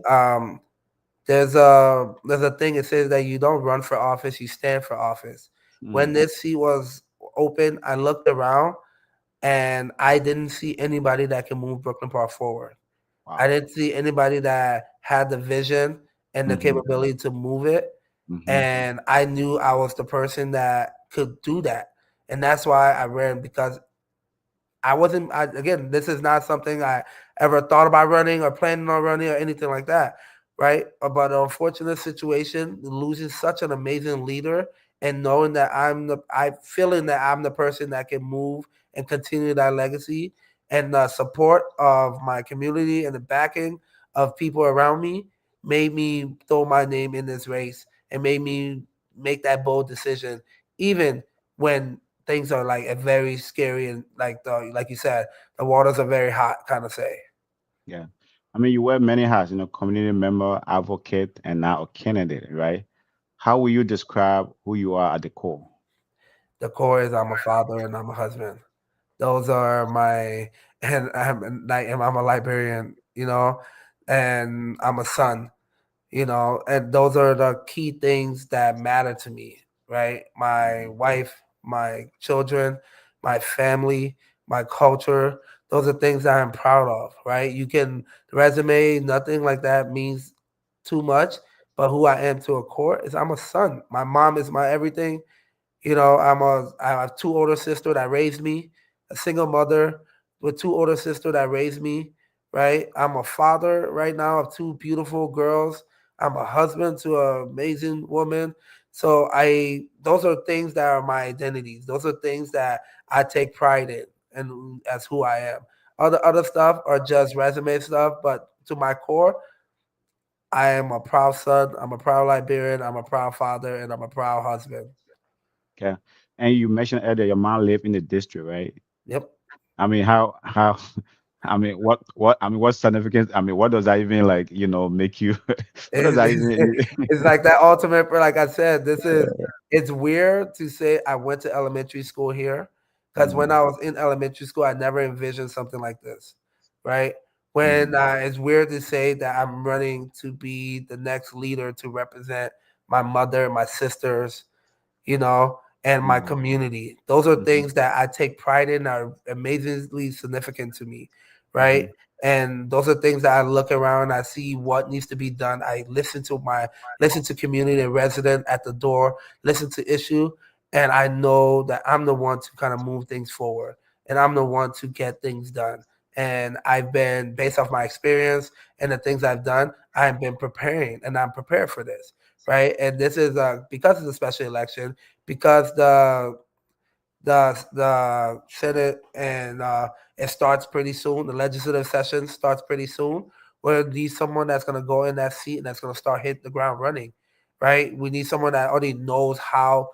There's a thing that says that you don't run for office, you stand for office. When Mm. this seat was open, I looked around and I didn't see anybody that can move Brooklyn Park forward. I Wow. didn't see anybody that had the vision and the Mhm. capability to move it. Mhm. And I knew I was the person that could do that. And that's why I ran, because again, this is not something I ever thought about running or planning on running or anything like that, right? But an unfortunate situation, losing such an amazing leader and knowing that I feeling that I'm the person that can move and continue that legacy, and the support of my community and the backing of people around me made me throw my name in this race and made me make that bold decision, even when things are like a very scary, and like you said, the waters are very hot, kind of say. Yeah. I mean, you wear many hats, community member, advocate, and now a candidate, right? How will you describe who you are at the core? The core is I'm a father and I'm a husband. Those are my and I'm a Liberian, and I'm a son, and those are the key things that matter to me, right? My Mhm. wife, my children, my family, my culture. Those are things that I'm proud of, right? You can resume, nothing like that means too much, but who I am to a core is I'm a son. My mom is my everything. I have two older sisters that raised me, a single mother with two older sisters that raised me, right? I'm a father right now of two beautiful girls. I'm a husband to an amazing woman. So those are things that are my identities. Those are things that I take pride in and as who I am. Other stuff are just resume stuff, but to my core, I am a proud son, I'm a proud Liberian, I'm a proud father, and I'm a proud husband. Okay. And you mentioned earlier your mom lived in the district, right? Yep. I mean, how, I mean, what significance, I mean, what does that even like, make you, what does that It's, even, it's like that ultimate. Like I said, it's weird to say I went to elementary school here, because when Mhm. I was in elementary school, I never envisioned something like this, right? When Mhm. it's weird to say that I'm running to be the next leader to represent my mother, my sisters, and my Mhm. community. Those are Mhm. things that I take pride in, are amazingly significant to me, right? Mhm. And those are things that I look around, I see what needs to be done. I listen to community and resident at the door, listen to issue, and I know that I'm the one to kind of move things forward, and I'm the one to get things done. And I've been, based off my experience and the things I've done, I've been preparing, and I'm prepared for this, right? And this is because it's a special election, because the Senate and it starts pretty soon. The legislative session starts pretty soon. We need someone that's going to go in that seat and that's going to start hitting the ground running, right? We need someone that already knows how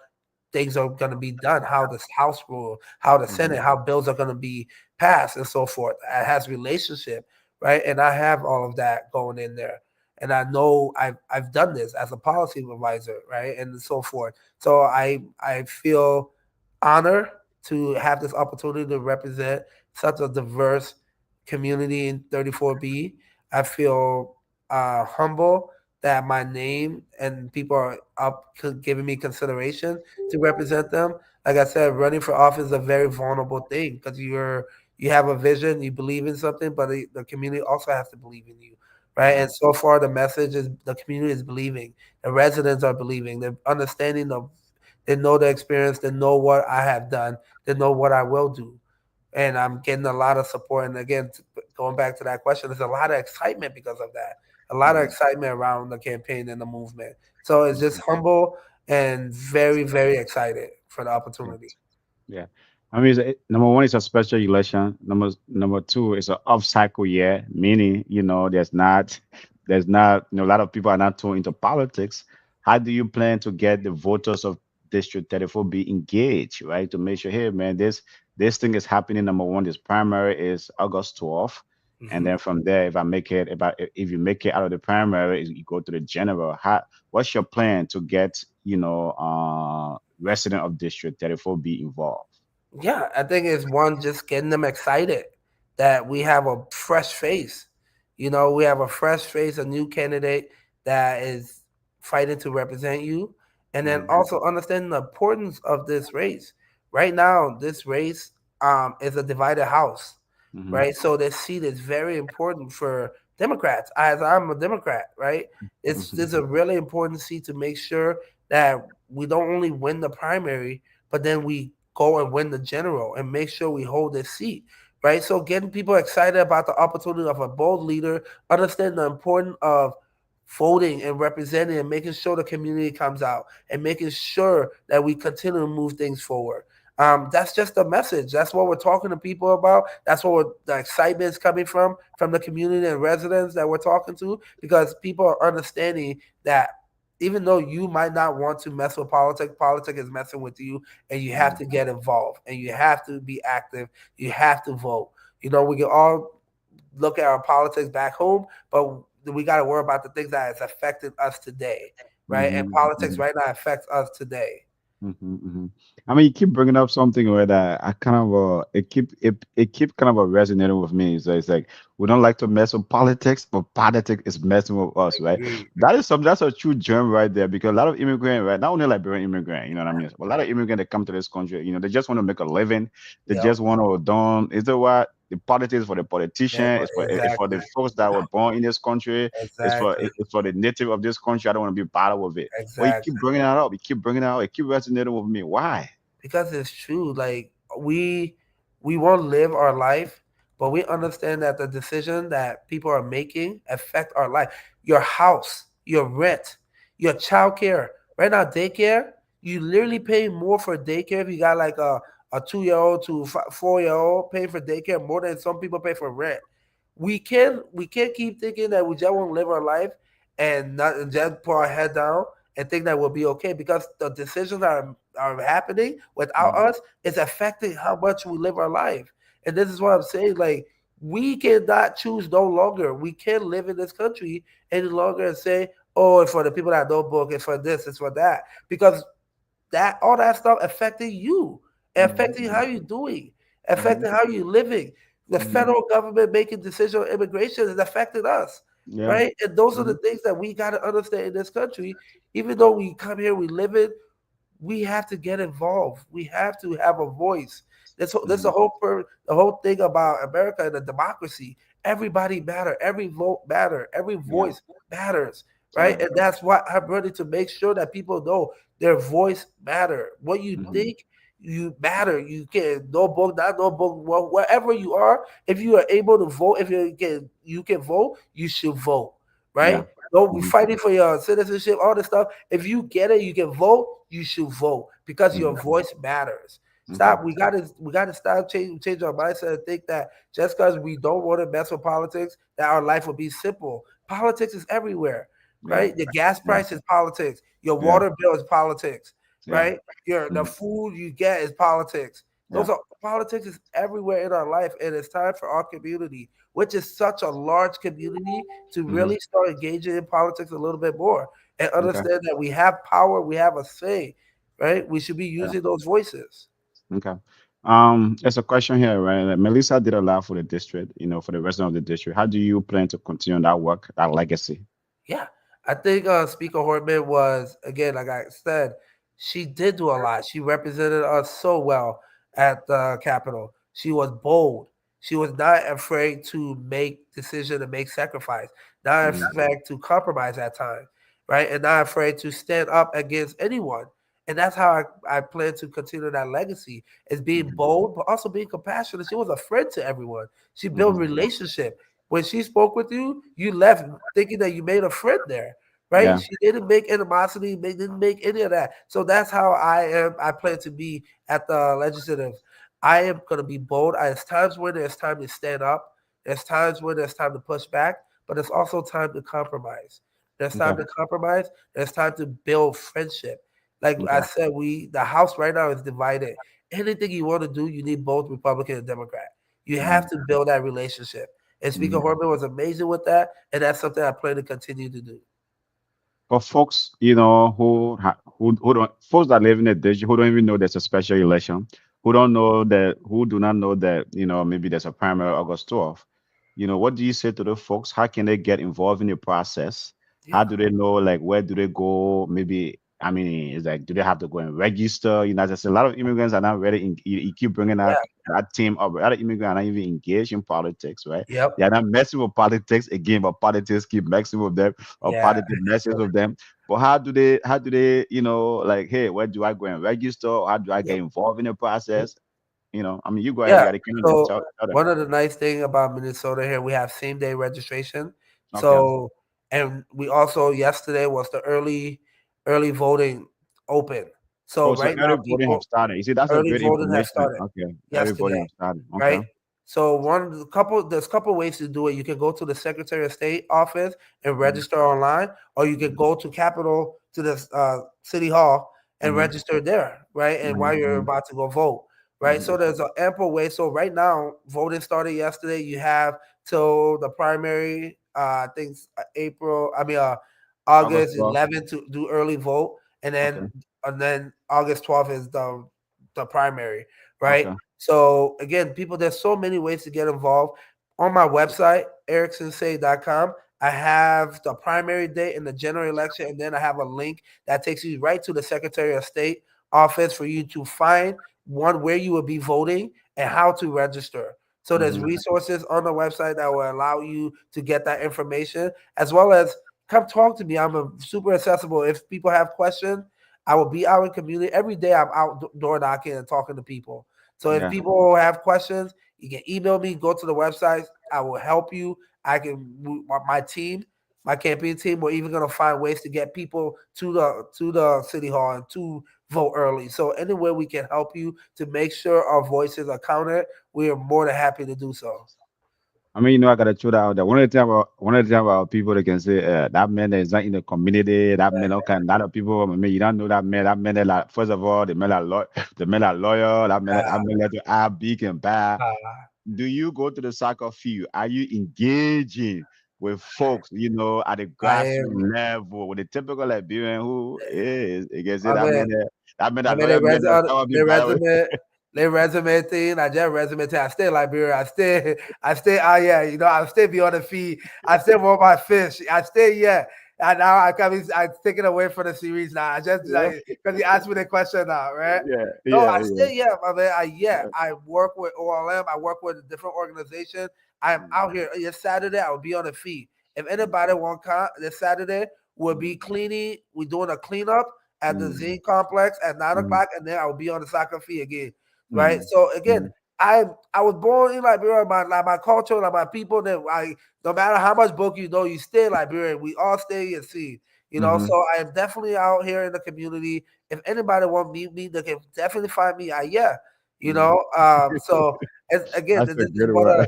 things are going to be done, how this House rule, how the Senate, how bills are going to be passed, and so forth. It has relationship, right? And I have all of that going in there, and I know I've done this as a policy advisor, right, and so forth. So I feel honored to have this opportunity to represent such a diverse community in 34B. I feel humble that my name and people are up giving me consideration to represent them. Like I said, running for office is a very vulnerable thing because you have a vision, you believe in something, but the community also has to believe in you, right? Yeah. And so far, the message is the community is believing, the residents are believing, they're understanding they know the experience, they know what I have done, they know what I will do, and I'm getting a lot of support. And again, going back to that question, there's a lot of excitement because of that. A lot of Mhm. excitement around the campaign and the movement. So it's just Mhm. humble and very, very excited for the Yeah. opportunity. Yeah. I mean, number one, it's a special election. Number two, it's an off cycle year, meaning, there's not, a lot of people are not too into politics. How do you plan to get the voters of District 34 be engaged, right? To make sure, hey, man, this thing is happening. Number one, this primary is August 12th. And Hmm. then from there, if you make it out of the primary, you go to the general. What's your plan to get, resident of District 34 be involved? Yeah, I think it's one just getting them excited that we have a fresh face. We have a fresh face, a new candidate that is fighting to represent you. And then Mhm. also understanding the importance of this race. Right now, this race is a divided house, Mhm. right? So this seat is very important for Democrats. As I'm a Democrat, right? It's Mhm. a really important seat to make sure that we don't only win the primary, but then we go and win the general and make sure we hold this seat, right? So getting people excited about the opportunity of a bold leader, understanding the importance of voting and representing and making sure the community comes out and making sure that we continue to move things forward. That's just the message. That's what we're talking to people about. That's what the excitement is coming from the community and residents that we're talking to, because people are understanding that even though you might not want to mess with politics, politics is messing with you, and you have Mhm. to get involved and you have to be active. You have to vote. We can all look at our politics back home, but we got to worry about the things that has affected us today, right? And Mhm. politics Mhm. right now affects us today. Mhm. I mean, you keep bringing up something where that I kind of it keep kind of resonating with me. So it's like we don't like to mess with politics, but politics is messing with us, right? Agreed. That's a true germ right there because a lot of immigrant, right? Not only Liberian immigrant, you know what I mean? But a lot of immigrant that come to this country, they just want to make a living. They Yep. just want to don't. Is it what? The politics for the politician, it's for the Exactly. folks that were born in this country, Exactly. it's for the native of this country. I don't want to be part of it. But you keep Exactly. bringing that up. You keep bringing it out. It keep resonating with me. Why? Because it's true. Like we want to live our life, but we understand that the decision that people are making affect our life. Your house, your rent, your child care. Right now, daycare, you literally pay more for daycare if you got like a 2-year old to 4-year old paying for daycare more than some people pay for rent. We can't keep thinking that we just want to live our life and not and just put our head down and think that we'll be okay, because the decisions are happening without Mhm. us is affecting how much we live our life. And this is what I'm saying. Like, we cannot choose no longer. We can't live in this country any longer and say, oh, it's for the people that don't book, it's for this, it's for that. Because that all that stuff affecting you, affecting how Mhm. you're doing, Mhm. affecting how you're living. The Mhm. federal government making decisions on immigration is affecting us, Yeah. right? And those are the Mhm. things that we got to understand in this country. Even though we come here, we live it, we have to get involved. We have to have a voice. That's Mhm. the whole thing about America and the democracy. Everybody matter. Every vote matter. Every Yeah. voice matters, right? Yeah. And that's why I'm ready to make sure that people know their voice matter. What you Mhm. think you matter. You can no book, not no book, wherever you are. If you are able to vote, if you can vote, you should vote, Yeah. right? Don't be Mm-hmm. fighting for your citizenship, all this stuff. If you get it, you can vote. You should vote because your Mm-hmm. voice matters. Okay. Stop. We gotta stop change our mindset and think that just because we don't want to mess with politics, that our life will be simple. Politics is everywhere, Yeah. right? The gas Yeah. price is politics. Your Yeah. water bill is politics, Yeah. right? The Mm-hmm. food you get is politics. Yeah. Politics is everywhere in our life, and it's time for our community, which is such a large community, to Mm-hmm. really start engaging in politics a little bit more and Okay. understand that we have power, we have a say, right? We should be Yeah. using those voices. Okay. There's a question here, right? Like, Melissa did a lot for the district, for the resident of the district. How do you plan to continue that work, that legacy? Yeah, I think Speaker Hortman was, again, like I said, she did do a lot. She represented us so well at the Capitol. She was bold. She was not afraid to make decision and make sacrifice, not Mm-hmm. afraid to compromise at times, right, and not afraid to stand up against anyone. And that's how I plan to continue that legacy, is being Mm-hmm. bold, but also being compassionate. She was a friend to everyone. She built Mm-hmm. relationship. When she spoke with you, you left thinking that you made a friend there, right? Yeah. She didn't make animosity, didn't make any of that. So that's how I am. I plan to be at the legislative. I am going to be bold. There's times when there's time to stand up. There's times when there's time to push back, but there's also time to compromise. There's Okay. time to compromise. There's time to build friendship. Like I Okay. said, the House right now is divided. Anything you want to do, you need both Republican and Democrat. You Mm-hmm. have to build that relationship. And Speaker Mm-hmm. Horman was amazing with that, and that's something I plan to continue to do. For folks, who don't folks that live in the district who don't even know there's a special election, who do not know that maybe there's a primary August 12th. What do you say to those folks? How can they get involved in the process? How Yeah, do they know, like, where do they go? Maybe, I mean, it's like, do they have to go and register? There's a lot of immigrants are not ready. You keep bringing yeah, that team up. A lot of immigrants are not even engaged in politics, right? yep, They are not messing with politics again, but politics keep messing with them, or yeah, politics messes with them. But how do they, like, hey, where do I go and register? How do I get yep. involved in the process? I mean, you go ahead, Yeah. you got to candidate. So Tell them. one of the nice thing about Minnesota here, we have same day registration. Okay. So, and we also, yesterday was the early voting open. So Oh, so right early now voting have people started. You see, that's a early great voting has information. started Okay. Early voting yesterday, have started. Okay. right? So there's a couple ways to do it. You can go to the Secretary of State office and Mm-hmm. register online, or you can go to Capitol to the City Hall and Mm-hmm. register there, right? And while you're Mm-hmm. about to go vote, right? Mm-hmm. So there's an ample way. So right now, voting started yesterday. You have till the primary, I think August August 12th. 11th to do early vote, and Okay. then August 12th is the primary, right? Okay. So again, people, there's so many ways to get involved. On my website, ericksonsaye.com, I have the primary date and the general election, and then I have a link that takes you right to the Secretary of State office for you to find one where you will be voting and how to register. So there's Mm-hmm. resources on the website that will allow you to get that information, as well as come talk to me. I'm super accessible. If people have questions, I will be out in community every day. I'm out door knocking and talking to people. So if Yeah. people have questions, you can email me, go to the website. I will help you. I can my team, my campaign team, we're even gonna find ways to get people to the city hall and to vote early. So anywhere we can help you to make sure our voices are counted, we are more than happy to do so. I mean, I gotta throw that out there. One of the thing about people that can say that man that is not in the community, that man okay, a lot of people. I mean, you don't know that man. That man, that, like, first of all, the man a lawyer. That man that to act big and bad. Uh, Do you go to the soccer field? Are you engaging with folks, at the I am. grassroots level, with the typical Liberian who is, you can say I that mean, man, I that mean, lawyer man, that will be their by the way. resume, their resume thing. I just resume thing. I stay in Liberia. I stay. Oh yeah, I stay beyond the feed. I stay more my fish. I stay. Yeah. And now I'm taking away from the series now. I just Yeah, because you asked me the question now, right? yeah, No, yeah, I yeah. stay. Yeah, my man. Yeah. I work with OLM. I work with a different organization. I'm Mm, out here. Yes, Saturday I will be on the feed. If mm, anybody want come this Saturday, we'll be cleaning. We're doing a cleanup at the Mm, Zine complex at 9 mm, o'clock, and then I will be on the soccer field again. Right. mm, So again, mm, I was born in Liberia, my culture, like my people. That I no matter how much book you know, you stay Liberian. We all stay and see. mhm. So I am definitely out here in the community. If anybody want to meet me, they can definitely find me. Mm. So again, That's this a is good one one. of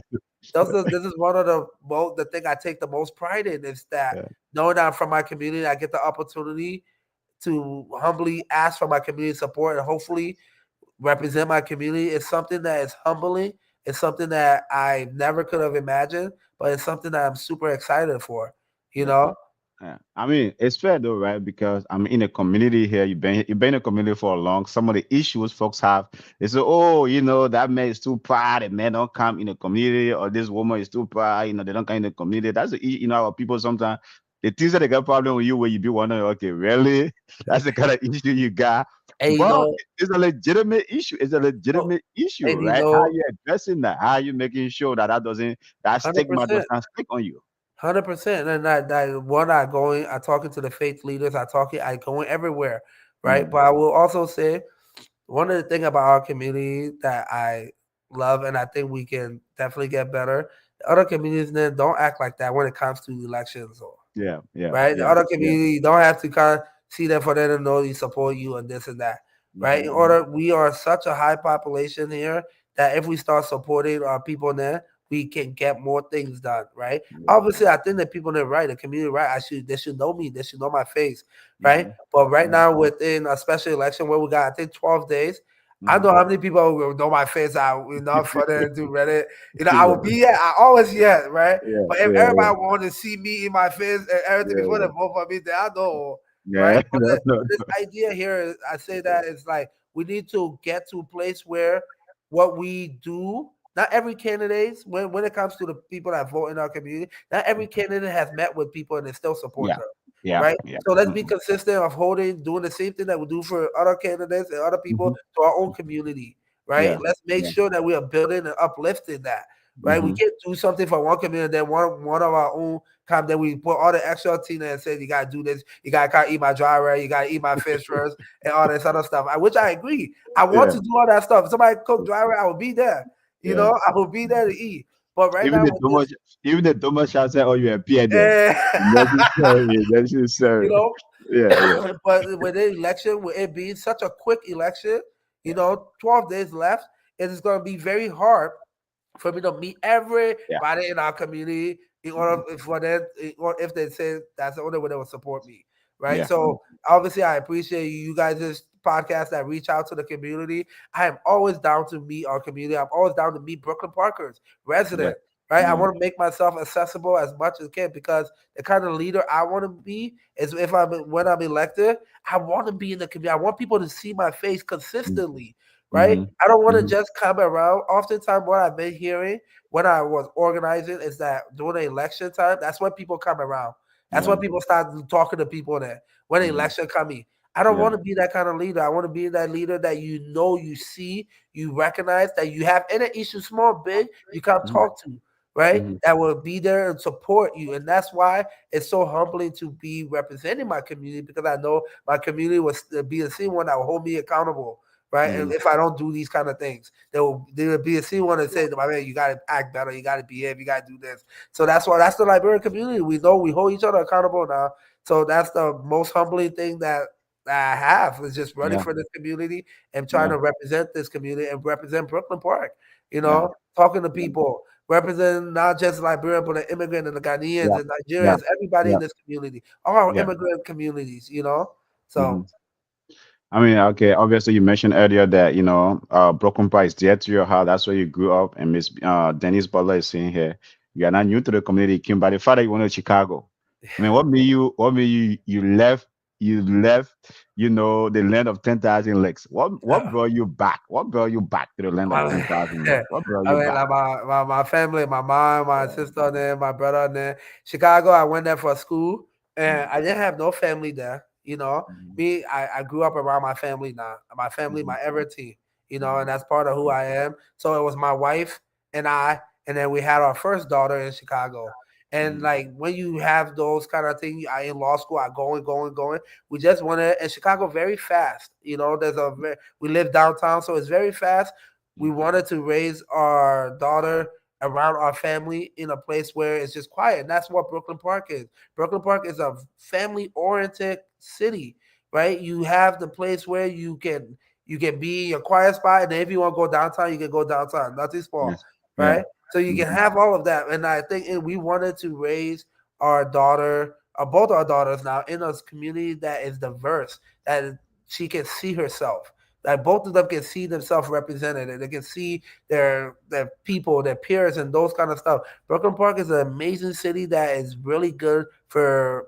this is one of the thing I take the most pride in is that Yeah, knowing that I'm from my community, I get the opportunity to humbly ask for my community support and hopefully represent my community. It's something that is humbling. It's something that I never could have imagined, but it's something that I'm super excited for. You yeah. know, Yeah. I mean, it's fair though, right? Because I'm in a community here. You've been in a community for a long. Some of the issues folks have, they say, oh, that man is too proud. And man don't come in the community, or this woman is too proud. They don't come in the community. That's our people sometimes. The things that they got problem with you, where you be wondering, okay, really? That's the kind of issue you got. and But it's a legitimate issue. It's a oh, legitimate issue, and right? How you addressing that? How you making sure that hundred stigma does percent. not stick on you? 100%. And that one I talking to the faith leaders, I going everywhere, right? Mm, But I will also say one of the thing about our community that I love and I think we can definitely get better. The other communities then don't act like that when it comes to elections or yeah, yeah, right? The yeah, other yeah. community, you don't have to kind of see them for them to know you support you and this and that, right? In Mhm, mhm. order, we are such a high population here that if we start supporting our people there, we can get more things done, right? Yeah. Obviously, I think that people in the right, the community right, they should know me, they should know my face, right? Mhm, But right mhm, now, within a special election where we got, I think 12 days, I mhm. know how many people will know my face. Enough for them to Reddit. I will Yeah, be here. I always here, right? yeah, But if yeah, yeah, everybody wanted to see me in my face and everything yeah, before they yeah. vote for me, then I know, right? Yeah, But no, no, this idea here, I say that it's like we need to get to a place where what we do, not every candidate, when it comes to the people that vote in our community, not every candidate has met with people and they still support yeah, them, yeah, right? yeah. So let's be Mhm, consistent of doing the same thing that we do for other candidates and other people mhm. to our own community, right? Yeah, Let's make yeah. sure that we are building and uplifting that, right? We Mhm. can't do something for one community, then one of our own come, then we put all the extra teen and say you gotta do this, you gotta eat my dry rice, you gotta eat my fish first, and all this other stuff. Which I agree. I want Yeah, to do all that stuff. If somebody cook dry rice, I will be there. yeah. I will be there to eat. But right Even now the with this, Thomas, even the Thomas shall say, "Oh, you appear there." eh, Necessary, necessary. you know, Yeah, yeah, but with the election, with it being such a quick election, yeah, 12 days left, it is going to be very hard for me to meet yeah. everybody in our community in order Mhm. for them, or if they say that's the only way they will support me, right? Yeah, So obviously, I appreciate you guys' podcast that reach out to the community. I am always down to meet our community. I'm always down to meet Brooklyn Parkers, yeah, resident. Right, I yeah, want to make myself accessible as much as I can because the kind of leader I want to be is when I'm elected, I want to be in the community. I want people to see my face consistently, right? mhm, I don't want to mhm. just come around. Oftentimes, what I've been hearing when I was organizing is that during the election time, that's when people come around. That's Yeah, when people start talking to people there. When the mhm, election coming, I don't yeah, want to be that kind of leader. I want to be that leader that you see, you recognize that you have any issue, small, big, you can mhm, talk to, right? mhm. That will be there and support you. And that's why it's so humbling to be representing my community because I know my community will be the same one that will hold me accountable, right? And Mhm. if I don't do these kind of things, there will be a same one that says, "My man, you got to act better, you got to behave, you got to do this." So that's the Liberian community. We know we hold each other accountable now. So that's the most humbling thing that I have is just running Yeah, for this community and trying yeah, to represent this community and represent Brooklyn Park. yeah, Talking to yeah, people, representing not just Liberia, but the immigrant and the Ghanaians yeah, and yeah, Nigerians, everybody yeah, in this community, all our yeah. immigrant communities. So Mhm. I mean, okay, obviously you mentioned earlier that, Broken Pie is dear to your heart. That's where you grew up. And Miss Denise Butler is saying here, you are not new to the community, Kim, by the father you went to Chicago. I mean, you left, the land of 10,000 lakes. What brought you back? What brought you back to the land of I 10,000 lakes? mean, What brought I you mean, back? like my family, my mom, my Yeah. sister, and then my brother, and then Chicago. I went there for school, and Mhm, I didn't have no family there. mhm, I grew up around my family now. My family, mhm, my everything. And mhm, that's part of who I am. So it was my wife and I, and then we had our first daughter in Chicago. And Mhm. like when you have those kind of things, I in law school, I going. We just want to, and Chicago very fast. We live downtown, so it's very fast. We Yeah. wanted to raise our daughter around our family in a place where it's just quiet. And that's what Brooklyn Park is. Brooklyn Park is a family oriented city, right? You have the place where you can be a quiet spot, and then if you want to go downtown, you can go downtown. Nothing's small, Yes. Yeah. right? So you can Mhm. have all of that. And I think we wanted to raise our daughter, both our daughters now, in a community that is diverse, that she can see herself. That both of them can see themselves represented, and they can see their people, their peers, and those kind of stuff. Brooklyn Park is an amazing city that is really good for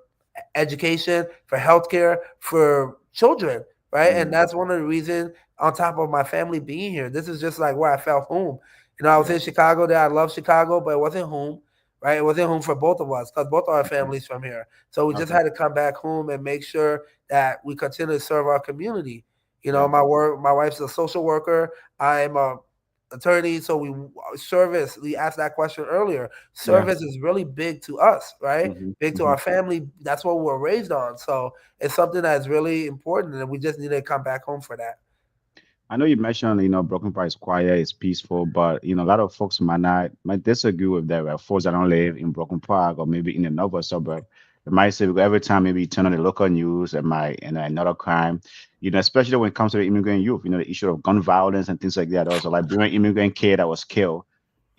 education, for healthcare, for children, right? And Mhm. that's one of the reasons. On top of my family being here, this is just like where I felt home. I was Yeah. in Chicago. There, I love Chicago, but it wasn't home, right? It wasn't home for both of us because both our Okay. families from here. So we just Okay. had to come back home and make sure that we continue to serve our community. Yeah. My wife's a social worker. I'm a attorney, so service. We asked that question earlier. Yeah. Service is really big to us, right? Mhm. Big to our Mhm. family. That's what we're raised on. So it's something that's really important, and we just need to come back home for that. I know you mentioned, Broken Park is quiet, it's peaceful, but a lot of folks might disagree with that. Right? Folks that don't live in Broken Park or maybe in another suburb, they might say because every time maybe you turn on the local news, it might another crime. Especially when it comes to the immigrant youth, the issue of gun violence and things like that. Also, like being immigrant kid that was killed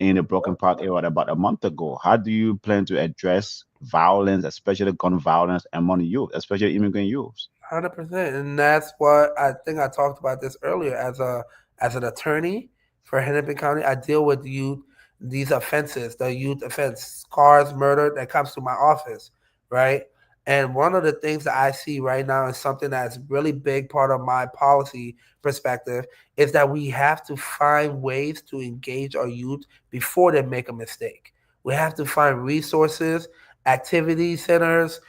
in the Broken Park area about a month ago. How do you plan to address violence, especially gun violence among youth, especially immigrant youths? 100%, and that's what I think I talked about this earlier. As an attorney for Hennepin County, I deal with youth these offenses, the youth offense, cars, murder that comes to my office, right? And one of the things that I see right now is something that's really big part of my policy perspective is that we have to find ways to engage our youth before they make a mistake. We have to find resources, activity centers,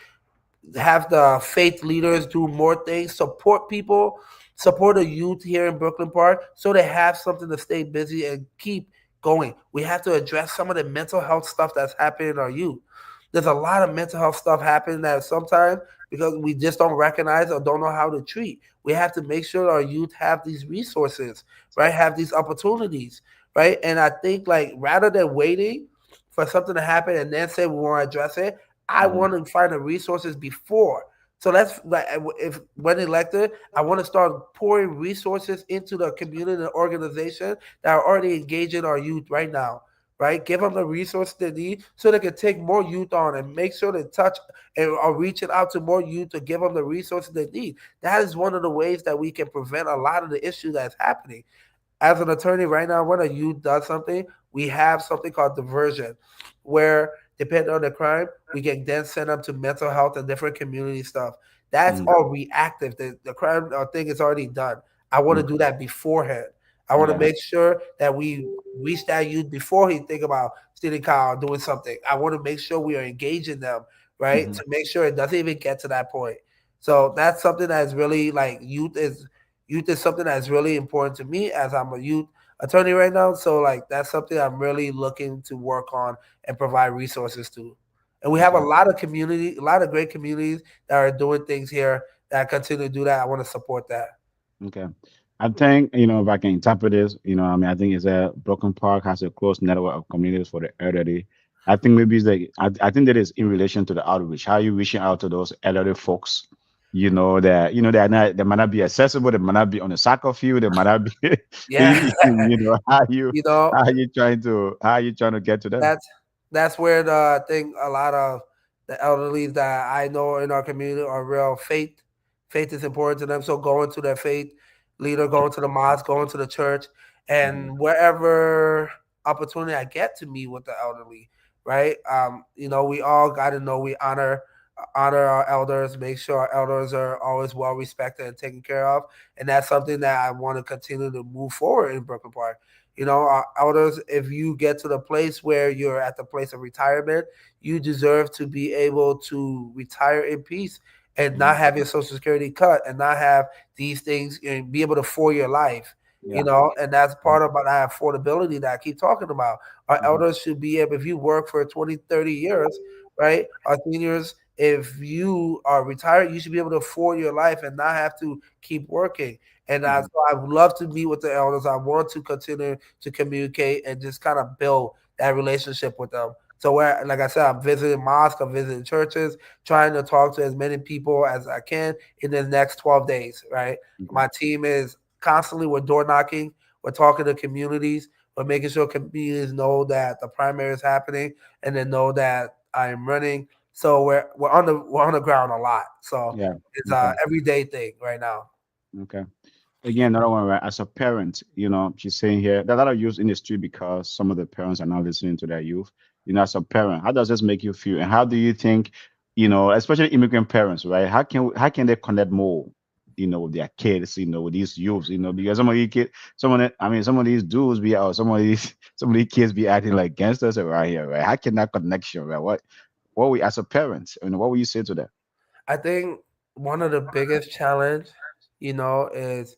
have the faith leaders do more things, support people, support the youth here in Brooklyn Park so they have something to stay busy and keep going. We have to address some of the mental health stuff that's happening in our youth. There's a lot of mental health stuff happening that sometimes because we just don't recognize or don't know how to treat. We have to make sure our youth have these resources, right? Have these opportunities, right? And I think like rather than waiting for something to happen and then say we want to address it, I Hmm. want to find the resources before. So that's like if when elected, I want to start pouring resources into the community and organization that are already engaging our youth right now. Right, give them the resources they need so they can take more youth on and make sure they touch and are reaching out to more youth to give them the resources they need. That is one of the ways that we can prevent a lot of the issues that's happening as an attorney right now, when a youth does something, we have something called diversion, where depending on the crime, we can then send them to mental health and different community stuff. That's Hmm. all reactive. The crime or thing is already done. I want to do Okay. that beforehand. I want to Yeah. make sure that we reach that youth before he think about stealing car or doing something. I want to make sure we are engaging them, right? Hmm. To make sure it doesn't even get to that point. So that's something that's really like youth is something that's really important to me as I'm a youth attorney right now. So like that's something I'm really looking to work on and provide resources to. And we have a Okay. lot of community, a lot of great communities that are doing things here that continue to do that. I want to support that. Okay. I think, if I can interpret this, I think it's a Broken Park has a close network of communities for the elderly. I think maybe it's like, I think that is in relation to the outreach. How you reaching out to those elderly folks, they might not be accessible, they might not be on the soccer field, they might not be, Yeah, you know, how you trying to get to them? that's that's where the I think a lot of the elderly that I know in our community are real faith. Faith is important to them. So going to their faith leader, going to the mosque, going to the church, Mhm. and wherever opportunity I get to meet with the elderly, right? We all got to know we honor our elders, make sure our elders are always well respected and taken care of, and that's something that I want to continue to move forward in Brooklyn Park. Our elders, if you get to the place where you're at the place of retirement, you deserve to be able to retire in peace and not Mhm. have your social security cut and not have these things and be able to afford your life. you Yeah. know, and that's part of that affordability that I keep talking about. Our Mhm. elders should be able, if you work for 20, 30 years, right? Our seniors, if you are retired, you should be able to afford your life and not have to keep working. And Mhm. so I would love to meet with the elders. I want to continue to communicate and just kind of build that relationship with them. So where, like I said, I'm visiting mosques, I'm visiting churches, trying to talk to as many people as I can in the next 12 days, right? Okay. My team is constantly, we're door knocking, we're talking to communities, we're making sure communities know that the primary is happening and then know that I am running. So we're on the ground a lot. So Yeah. it's Okay. a everyday thing right now. Okay. Again, another one, right? As a parent, she's saying here that a lot of youth in the street because some of the parents are not listening to their youth. As a parent, how does this make you feel? And how do you think, especially immigrant parents, right? How can they connect more, with their kids, with these youths, because some of these kids, some of these dudes be out, some of these some of these kids be acting like gangsters around here, right? How can that connection, right? What we as a parent, what will you say to that? I think one of the biggest challenge, is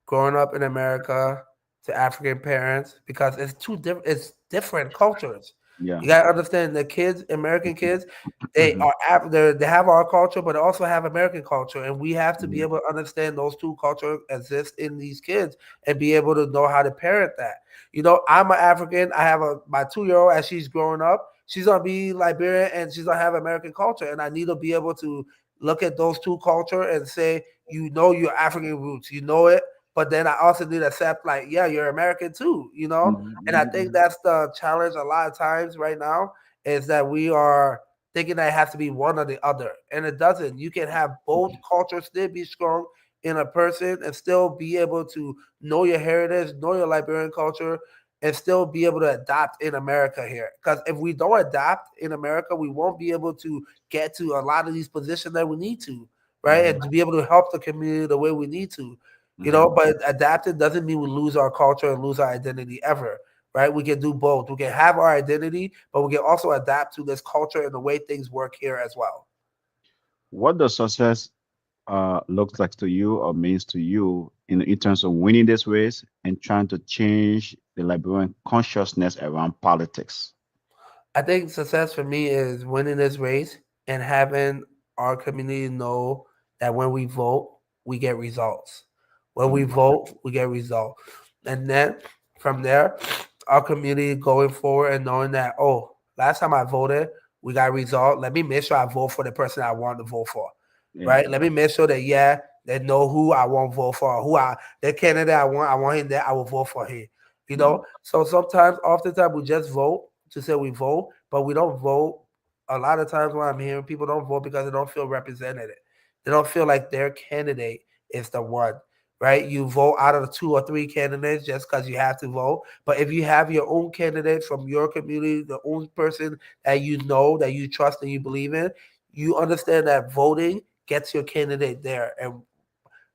growing up in America to African parents because it's two different. It's different cultures. Yeah. You gotta understand the kids, American kids, they Hmm. are they have our culture, but they also have American culture, and we have to be Hmm. able to understand those two cultures exist in these kids and be able to know how to parent that. I'm an African. I have my 2 year old as she's growing up. She's gonna be Liberian and she's gonna have American culture, and I need to be able to look at those two culture and say, your African roots, it, but then I also need to accept, like, yeah, you're American too, And I think Hmm. that's the challenge a lot of times right now is that we are thinking that it has to be one or the other, and it doesn't. You can have both cultures still be strong in a person and still be able to know your heritage, know your Liberian culture, and still be able to adapt in America here. Because if we don't adapt in America, we won't be able to get to a lot of these positions that we need to, right? Hmm. And to be able to help the community the way we need to. Hmm. But adapting doesn't mean we lose our culture and lose our identity ever, right? We can do both. We can have our identity, but we can also adapt to this culture and the way things work here as well. What does success looks like to you or means to you in terms of winning this race and trying to change the Liberian consciousness around politics? I think success for me is winning this race and having our community know that when we vote, we get results. When we Mhm. vote, we get results. And then from there, our community going forward and knowing that, oh, last time I voted, we got a result. Let me make sure I vote for the person I want to vote for. Yeah. Right? Let me make sure that, yeah, they know who I want to vote for, the candidate I want him there, I will vote for him. Mhm. So sometimes, oftentimes, we just vote to say we vote, but we don't vote. A lot of times, when I'm hearing people don't vote because they don't feel represented. They don't feel like their candidate is the one, right? You vote out of the two or three candidates just because you have to vote. But if you have your own candidate from your community, the own person that you know, that you trust and you believe in, you understand that voting gets your candidate there. And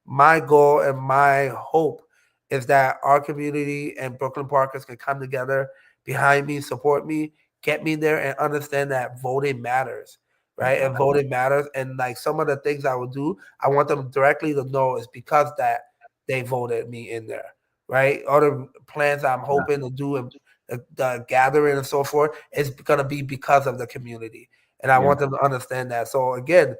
my goal and my hope is that our community and Brooklyn Parkers can come together behind me, support me, get me there, and understand that voting matters, right? Okay. And voting matters. And like some of the things I would do, I want them directly to know is because that they voted me in there, right? Other plans I'm Yeah. hoping to do and the gathering and so forth is going to be because of the community. And I Yeah. want them to understand that. So again,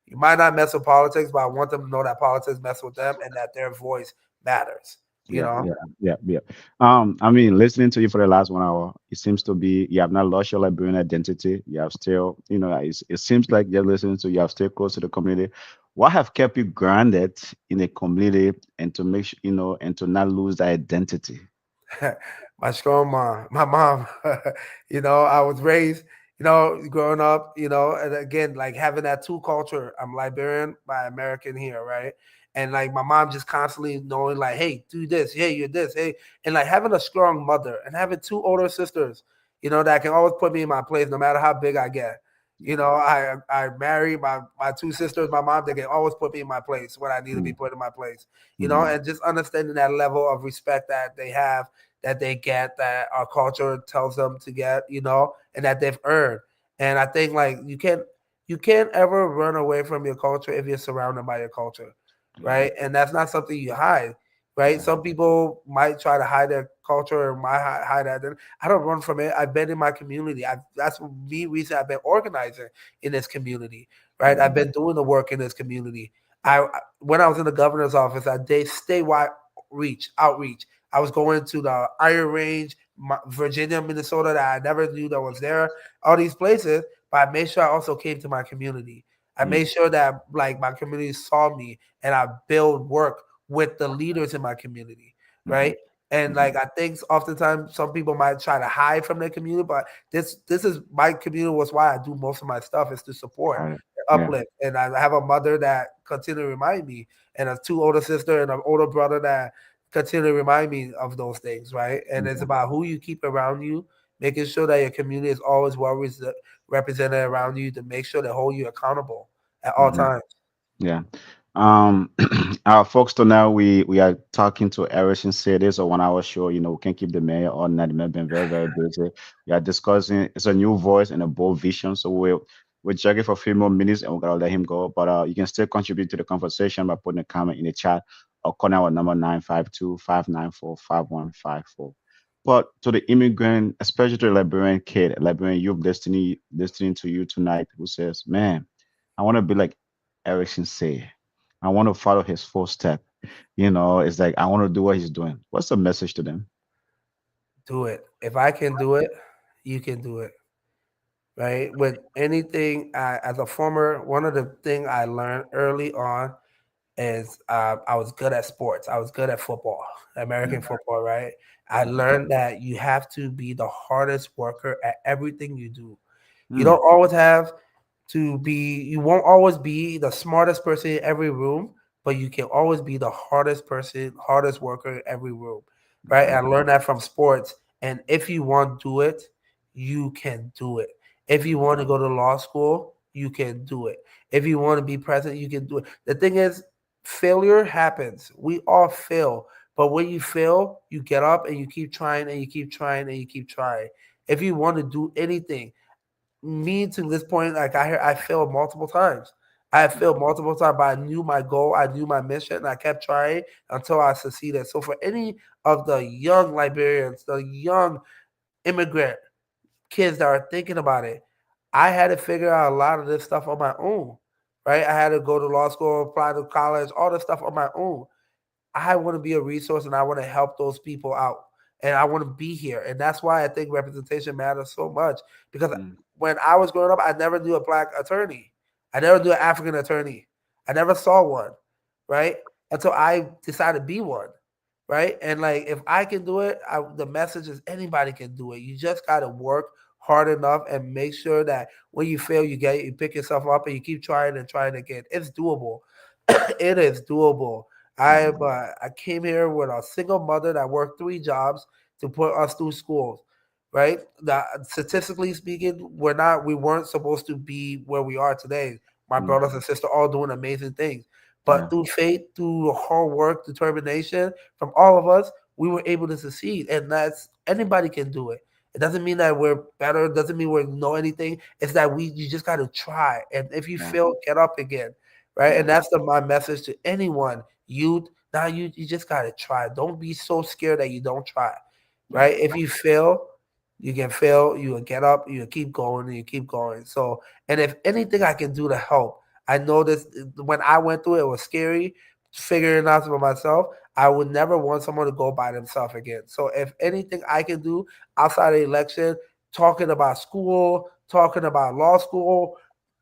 you might not mess with politics, but I want them to know that politics mess with them and that their voice matters. You Yeah, know, yeah, yeah, yeah. Listening to you for the last 1 hour, it seems to be you have not lost your Liberian identity. You have still, it seems like you're listening to you have still close to the community. What have kept you grounded in the community and to make sure, and to not lose that identity? my strong mom, my mom. I was raised, growing up, and again, like having that two culture. I'm Liberian by American here, right? And like my mom just constantly knowing, like, hey, do this, hey, you're this, hey, and like having a strong mother and having two older sisters, that can always put me in my place, no matter how big I get. Okay. I married my two sisters, my mom. They can always put me in my place when I need to be Mm. put in my place. Mhm. And just understanding that level of respect that they have, that they get, that our culture tells them to get, and that they've earned. And I think like you can't ever run away from your culture if you're surrounded by your culture, Yeah. right? And that's not something you hide, right? Yeah. Some people might try to hide their culture or might hide that. I don't run from it. I've been in my community. That's me reason I've been organizing in this community, right? I've Mm-hmm. been doing the work in this community. When I was in the governor's office, I did statewide outreach. I was going to the Iron Range, Virginia, Minnesota, that I never knew that was there. All these places, but I made sure I also came to my community. I Mm-hmm. made sure that like my community saw me, and I build work with the leaders in my community, Mm-hmm. right? And Mm-hmm. like I think oftentimes some people might try to hide from their community, but this is my community was why I do most of my stuff is to support, Got it. Yeah. uplift. And I have a mother that continue to remind me, and a two older sister and an older brother that continue to remind me of those things, right? And it's Okay. about who you keep around you, making sure that your community is always well represented around you to make sure they hold you accountable at all Mm-hmm. times. Yeah. Um, folks, to now we are talking to Erickson Saye. This is a 1 hour show. We can't keep the mayor all night. The mayor been very, very busy. We are discussing. It's a new voice and a bold vision. So we're jogging for a few more minutes and we're gonna let him go. But you can still contribute to the conversation by putting a comment in the chat or calling our number 952-594-5154. But to the immigrant, especially to the Liberian kid, Liberian youth listening to you tonight, who says, "Man, I want to be like Erickson Saye. I want to follow his footstep. It's like I want to do what he's doing." What's the message to them? Do it. If I can do it, you can do it. Right? With anything, as a former, one of the things I learned early on is I was good at sports. I was good at football, American Mm, football, right? I mhm, learned that you have to be the hardest worker at everything you do. You mm, don't always have to be, you won't always be the smartest person in every room, but you can always be the hardest person, hardest worker in every room, right? okay. I learned that from sports. And if you want to do it, you can do it. If you want to go to law school, you can do it. If you want to be president, you can do it. The thing is, failure happens. We all fail. But when you fail, you get up and you keep trying and you keep trying and you keep trying. If you want to do anything, me to this point, like I failed multiple times. I had failed multiple times, but I knew my goal, I knew my mission, and I kept trying until I succeeded. So for any of the young Liberians, the young immigrant kids that are thinking about it, I had to figure out a lot of this stuff on my own. Right? I had to go to law school, apply to college, all this stuff on my own. I want to be a resource and I want to help those people out. And I want to be here. And that's why I think representation matters so much. Because Mm, when I was growing up, I never knew a black attorney. I never knew an African attorney. I never saw one, right? Until I decided to be one, right? And like, if I can do it, the message is anybody can do it. You just got to work hard enough and make sure that when you fail, you pick yourself up and you keep trying and trying again. It's doable. It is doable. mhm, I came here with a single mother that worked 3 jobs to put us through schools, right? Statistically speaking, we weren't supposed to be where we are today. My mm, brothers and sisters all doing amazing things, but yeah, through faith, through hard work, determination from all of us, we were able to succeed, and that's anybody can do it. It doesn't mean that we're better. It doesn't mean we know anything. It's that you just got to try, and if you yeah, fail, get up again, right? And yeah, that's my message to anyone, youth. Now you just gotta try. Don't be so scared that you don't try, yeah, right? If you fail, you can fail. You will get up. You keep going, and you keep going. So, and if anything I can do to help, I know this. When I went through it, it was scary figuring out for myself. I would never want someone to go by themselves again. So, if anything I can do outside of the election, talking about school, talking about law school,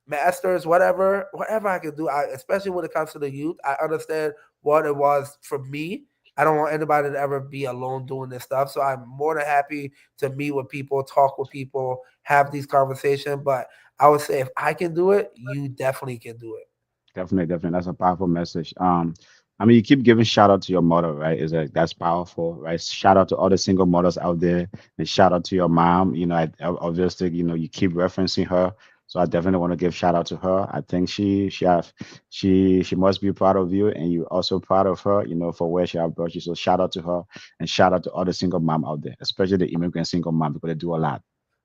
masters, whatever I can do. Especially when it comes to the youth, I understand what it was for me. I don't want anybody to ever be alone doing this stuff. So I'm more than happy to meet with people, talk with people, have these conversations. But I would say if I can do it, you definitely can do it. definitely, definitely. That's a powerful message. I mean, you keep giving shout out to your mother, right? Is like that's powerful, right? Shout out to all the single mothers out there, and shout out to your mom. Obviously, you keep referencing her, so I definitely want to give shout out to her. I think she must be proud of you, and you also proud of her, for where she have brought you. So shout out to her, and shout out to all the single mom out there, especially the immigrant single mom, because they do a lot.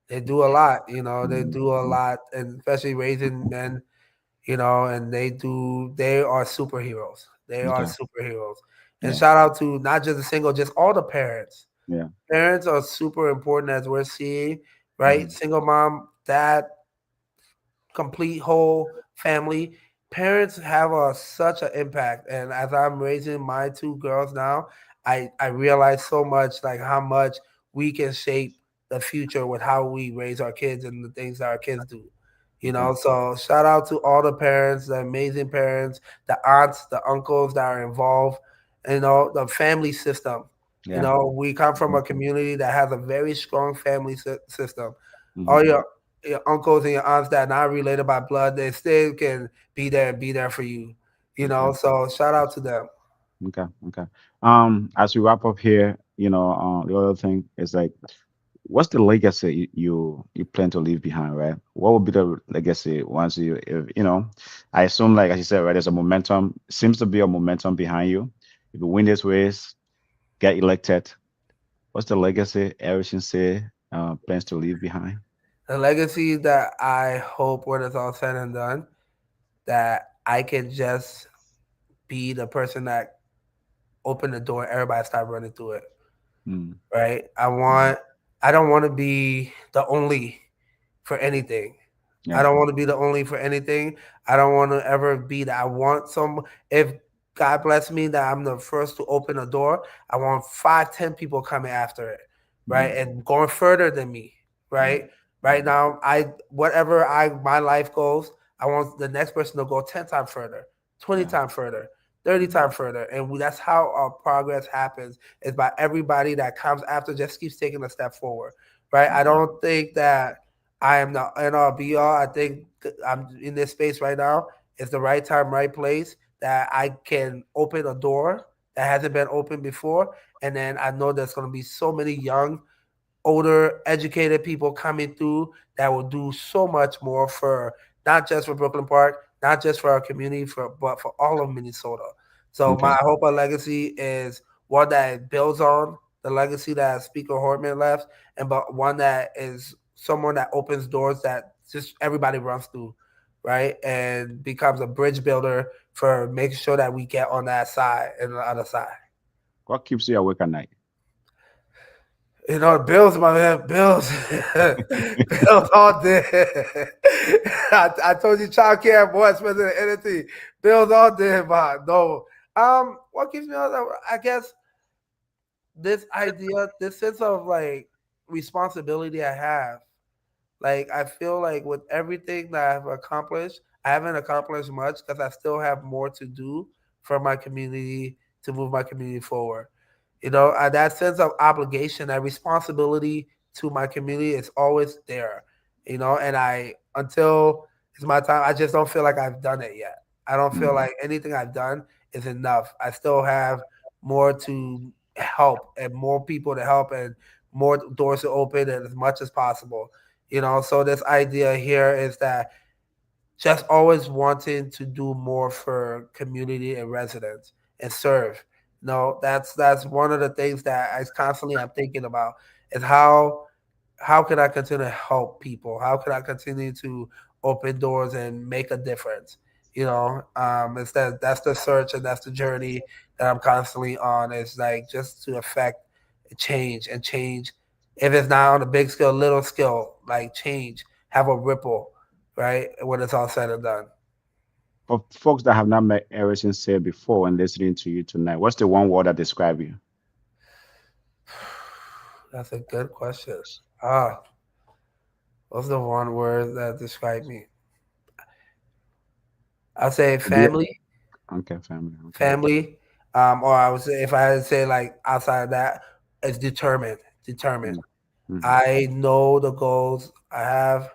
They do a lot, they Mhm, do a mhm. lot, and especially raising men, and they are superheroes. They are Okay. superheroes. And Yeah. shout out to not just the single, just all the parents. Yeah. Parents are super important as we're seeing, right? Mhm. Single mom, dad, complete whole family. Parents have such an impact, and as I'm raising my two girls now, I realize so much like how much we can shape the future with how we raise our kids and the things that our kids do. You Okay. know, so shout out to all the parents, the amazing parents, the aunts, the uncles that are involved, you know, the family system. You Yeah. know, we come from a Mhm. community that has a very strong family system. All Mhm. your uncles and your aunts that are not related by blood, they still can be there for you. You Okay. know, so shout out to them. Okay. Okay. As we wrap up here, the other thing is like, what's the legacy you plan to leave behind, right? What would be the legacy once I assume, like as you said, right, there's a momentum, seems to be a momentum behind you. If you win this race, get elected, what's the legacy Erickson Saye plans to leave behind? The legacy that I hope when it's all said and done, that I can just be the person that opened the door, everybody start running through it. Mm, Right? mhm. I don't want to be the only for anything. I Yeah. don't want to be the only for anything. I don't want to ever be that. I want some. If God bless me that I'm the first to open a door, I want 5, 10 people coming after it, right, Mm, and going further than me, mm, right. Right now, whatever I my life goes, I want the next person to go 10 times further, twenty yeah. times further, 30 Mm, times further, and that's how our progress happens. Is by everybody that comes after just keeps taking a step forward, right. I okay. don't think that I am the end all be all. I think I'm in this space right now. It's the right time, right place that I can open a door that hasn't been opened before. And then I know there's going to be so many young older, educated people coming through that will do so much more for not just for Brooklyn Park, not just for our community, but for all of Minnesota. So my Okay. hope of legacy is one that builds on the legacy that Speaker Hortman left, and but one that is someone that opens doors that just everybody runs through, right, and becomes a bridge builder for making sure that we get on that side and the other side. What keeps you awake at night? You know, the Bills, my man, Bills, Bills all day. I told you, child care, boy, expensive than anything. Bills all day, but no. What keeps me on? I guess this idea, this sense of like responsibility I have. Like I feel like with everything that I've accomplished, I haven't accomplished much because I still have more to do for my community to move my community forward. You know, that sense of obligation, that responsibility to my community is always there. You know, and I until it's my time, I just don't feel like I've done it yet. I don't feel Mm, like anything I've done is enough. I still have more to help and more people to help and more doors to open and as much as possible. You know, so this idea here is that just always wanting to do more for community and residents and serve. No, that's one of the things that I constantly I'm thinking about is how can I continue to help people? How can I continue to open doors and make a difference? You know, it's that's the search and that's the journey that I'm constantly on. It's like just to affect change and change. If it's not on a big scale, little scale, like change, have a ripple, right? When it's all said and done. For folks that have not met Erickson Saye before and listening to you tonight, what's the one word that describe you? That's a good question. Ah, what's the one word that describe me? I'll say Do you- family, Okay, family. Okay. family. Or I would say if I had to say like outside of that, it's determined. Determined. Mm, mhm. I know the goals I have.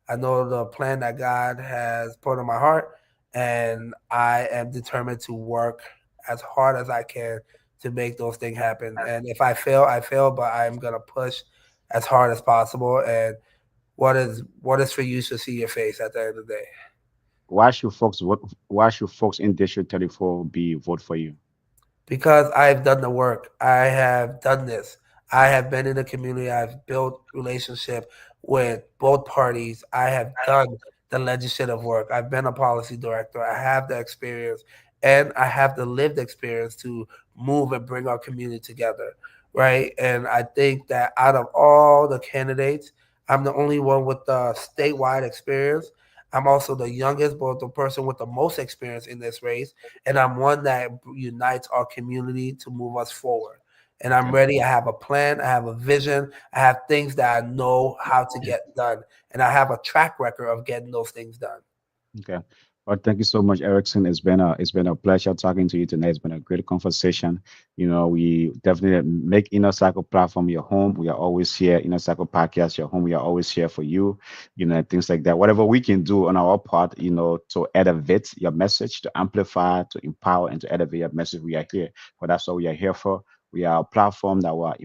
I know the plan that God has put in my heart, and I am determined to work as hard as I can to make those things happen. And if I fail, I fail, but I'm gonna push as hard as possible. And what is for you to see your face at the end of the day. Why should folks vote? Why should folks in District 34 be vote for you? Because I've done the work. I have done this. I have been in the community. I've built relationship with both parties. I have done the legislative work. I've been a policy director. I have the experience and I have the lived experience to move and bring our community together, right? And I think that out of all the candidates, I'm the only one with the statewide experience. I'm also the youngest, but the person with the most experience in this race, and I'm one that unites our community to move us forward. And I'm Okay. ready. I have a plan. I have a vision. I have things that I know how to get done, and I have a track record of getting those things done. Okay. Well, thank you so much, Erickson. It's been a pleasure talking to you tonight. It's been a great conversation. We definitely make Inner Cycle platform your home. We are always here. Inner Cycle podcast your home. We are always here for you. And things like that. Whatever we can do on our part, to elevate your message, to amplify, to empower, and to elevate your message, we are here. But that's what we are here for. We are a platform that will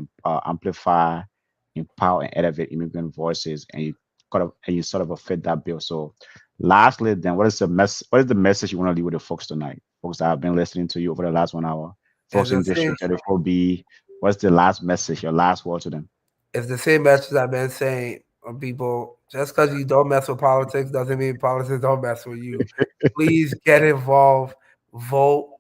amplify, empower, and elevate immigrant voices, and you sort of fit that bill. So lastly, then, what is the message you want to leave with the folks tonight? Folks that have been listening to you over the last 1 hour, It's folks in the same. District 34B, what's the last message, your last word to them? It's the same message I've been saying on people. Just because you don't mess with politics doesn't mean politics don't mess with you. Please get involved, vote,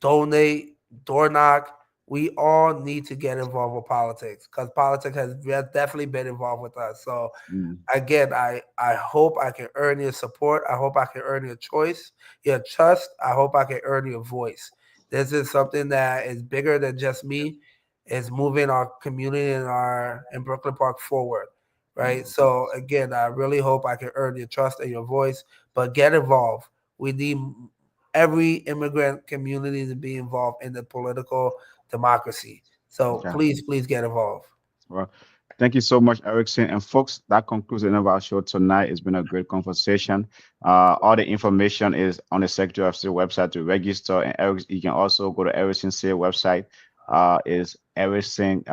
donate, door knock. We all need to get involved with politics because politics has definitely been involved with us. So Mm, again, I hope I can earn your support. I hope I can earn your choice, your trust. I hope I can earn your voice. This is something that is bigger than just me. It's moving our community and our in Brooklyn Park forward, right? mm, So again, I really hope I can earn your trust and your voice. But get involved. We need every immigrant community to be involved in the political democracy. So okay. please get involved. Well, thank you so much, Erickson. And folks, that concludes the end of our show tonight. It's been a great conversation. All the information is on the Secretary of State website to register. And you can also go to Erickson Saye website. Is Erickson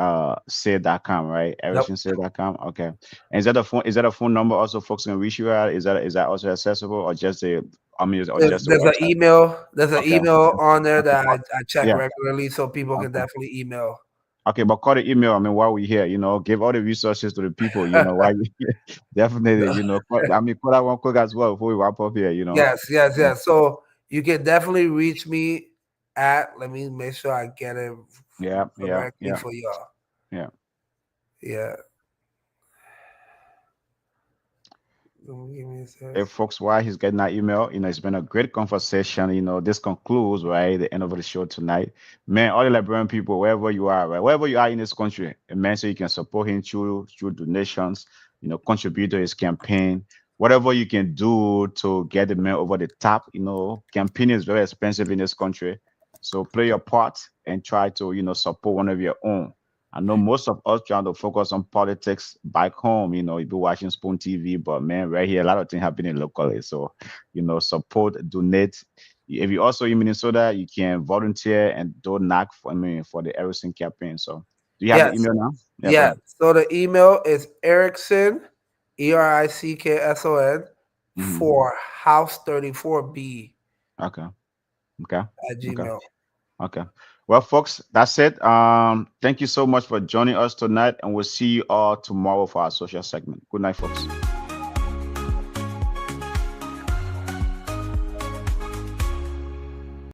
Saye.com, right? Yep. EricksonSaye.com. Okay. And is that a phone number also folks can reach you at? Is that also accessible, or just the or There's, just the there's an website? email. There's an Okay. email on there Okay. that I check Yeah. regularly, so people can Okay. definitely email. Okay, but call the email. I mean, while we're here, give all the resources to the people. Why definitely, call that one quick as well before we wrap up here. Yeah, yes. So you can definitely reach me at. Let me make sure I get it yeah, yeah, correctly yeah, for y'all. yeah. Yeah. Give me a sec. If folks, why he's getting that email, it's been a great conversation. This concludes right the end of the show tonight. Man, all the Liberian people, wherever you are, right, wherever you are in this country, man, so you can support him through donations, contribute to his campaign. Whatever you can do to get the man over the top. Campaign is very expensive in this country. So play your part and try to, support one of your own. I know most of us trying to focus on politics back home, you be watching Spoon TV, but man, right here, a lot of things happening locally. So, support, donate. If you also in Minnesota, you can volunteer and donate for the Erickson campaign. So, do you have the Yes, email now? Yeah, go yes. ahead. So the email is Erickson, Erickson Hmm. for House 34B Okay. Okay. at Okay. Gmail. Okay. Well, folks, that's it. Thank you so much for joining us tonight, and we'll see you all tomorrow for our social segment. Good night, folks.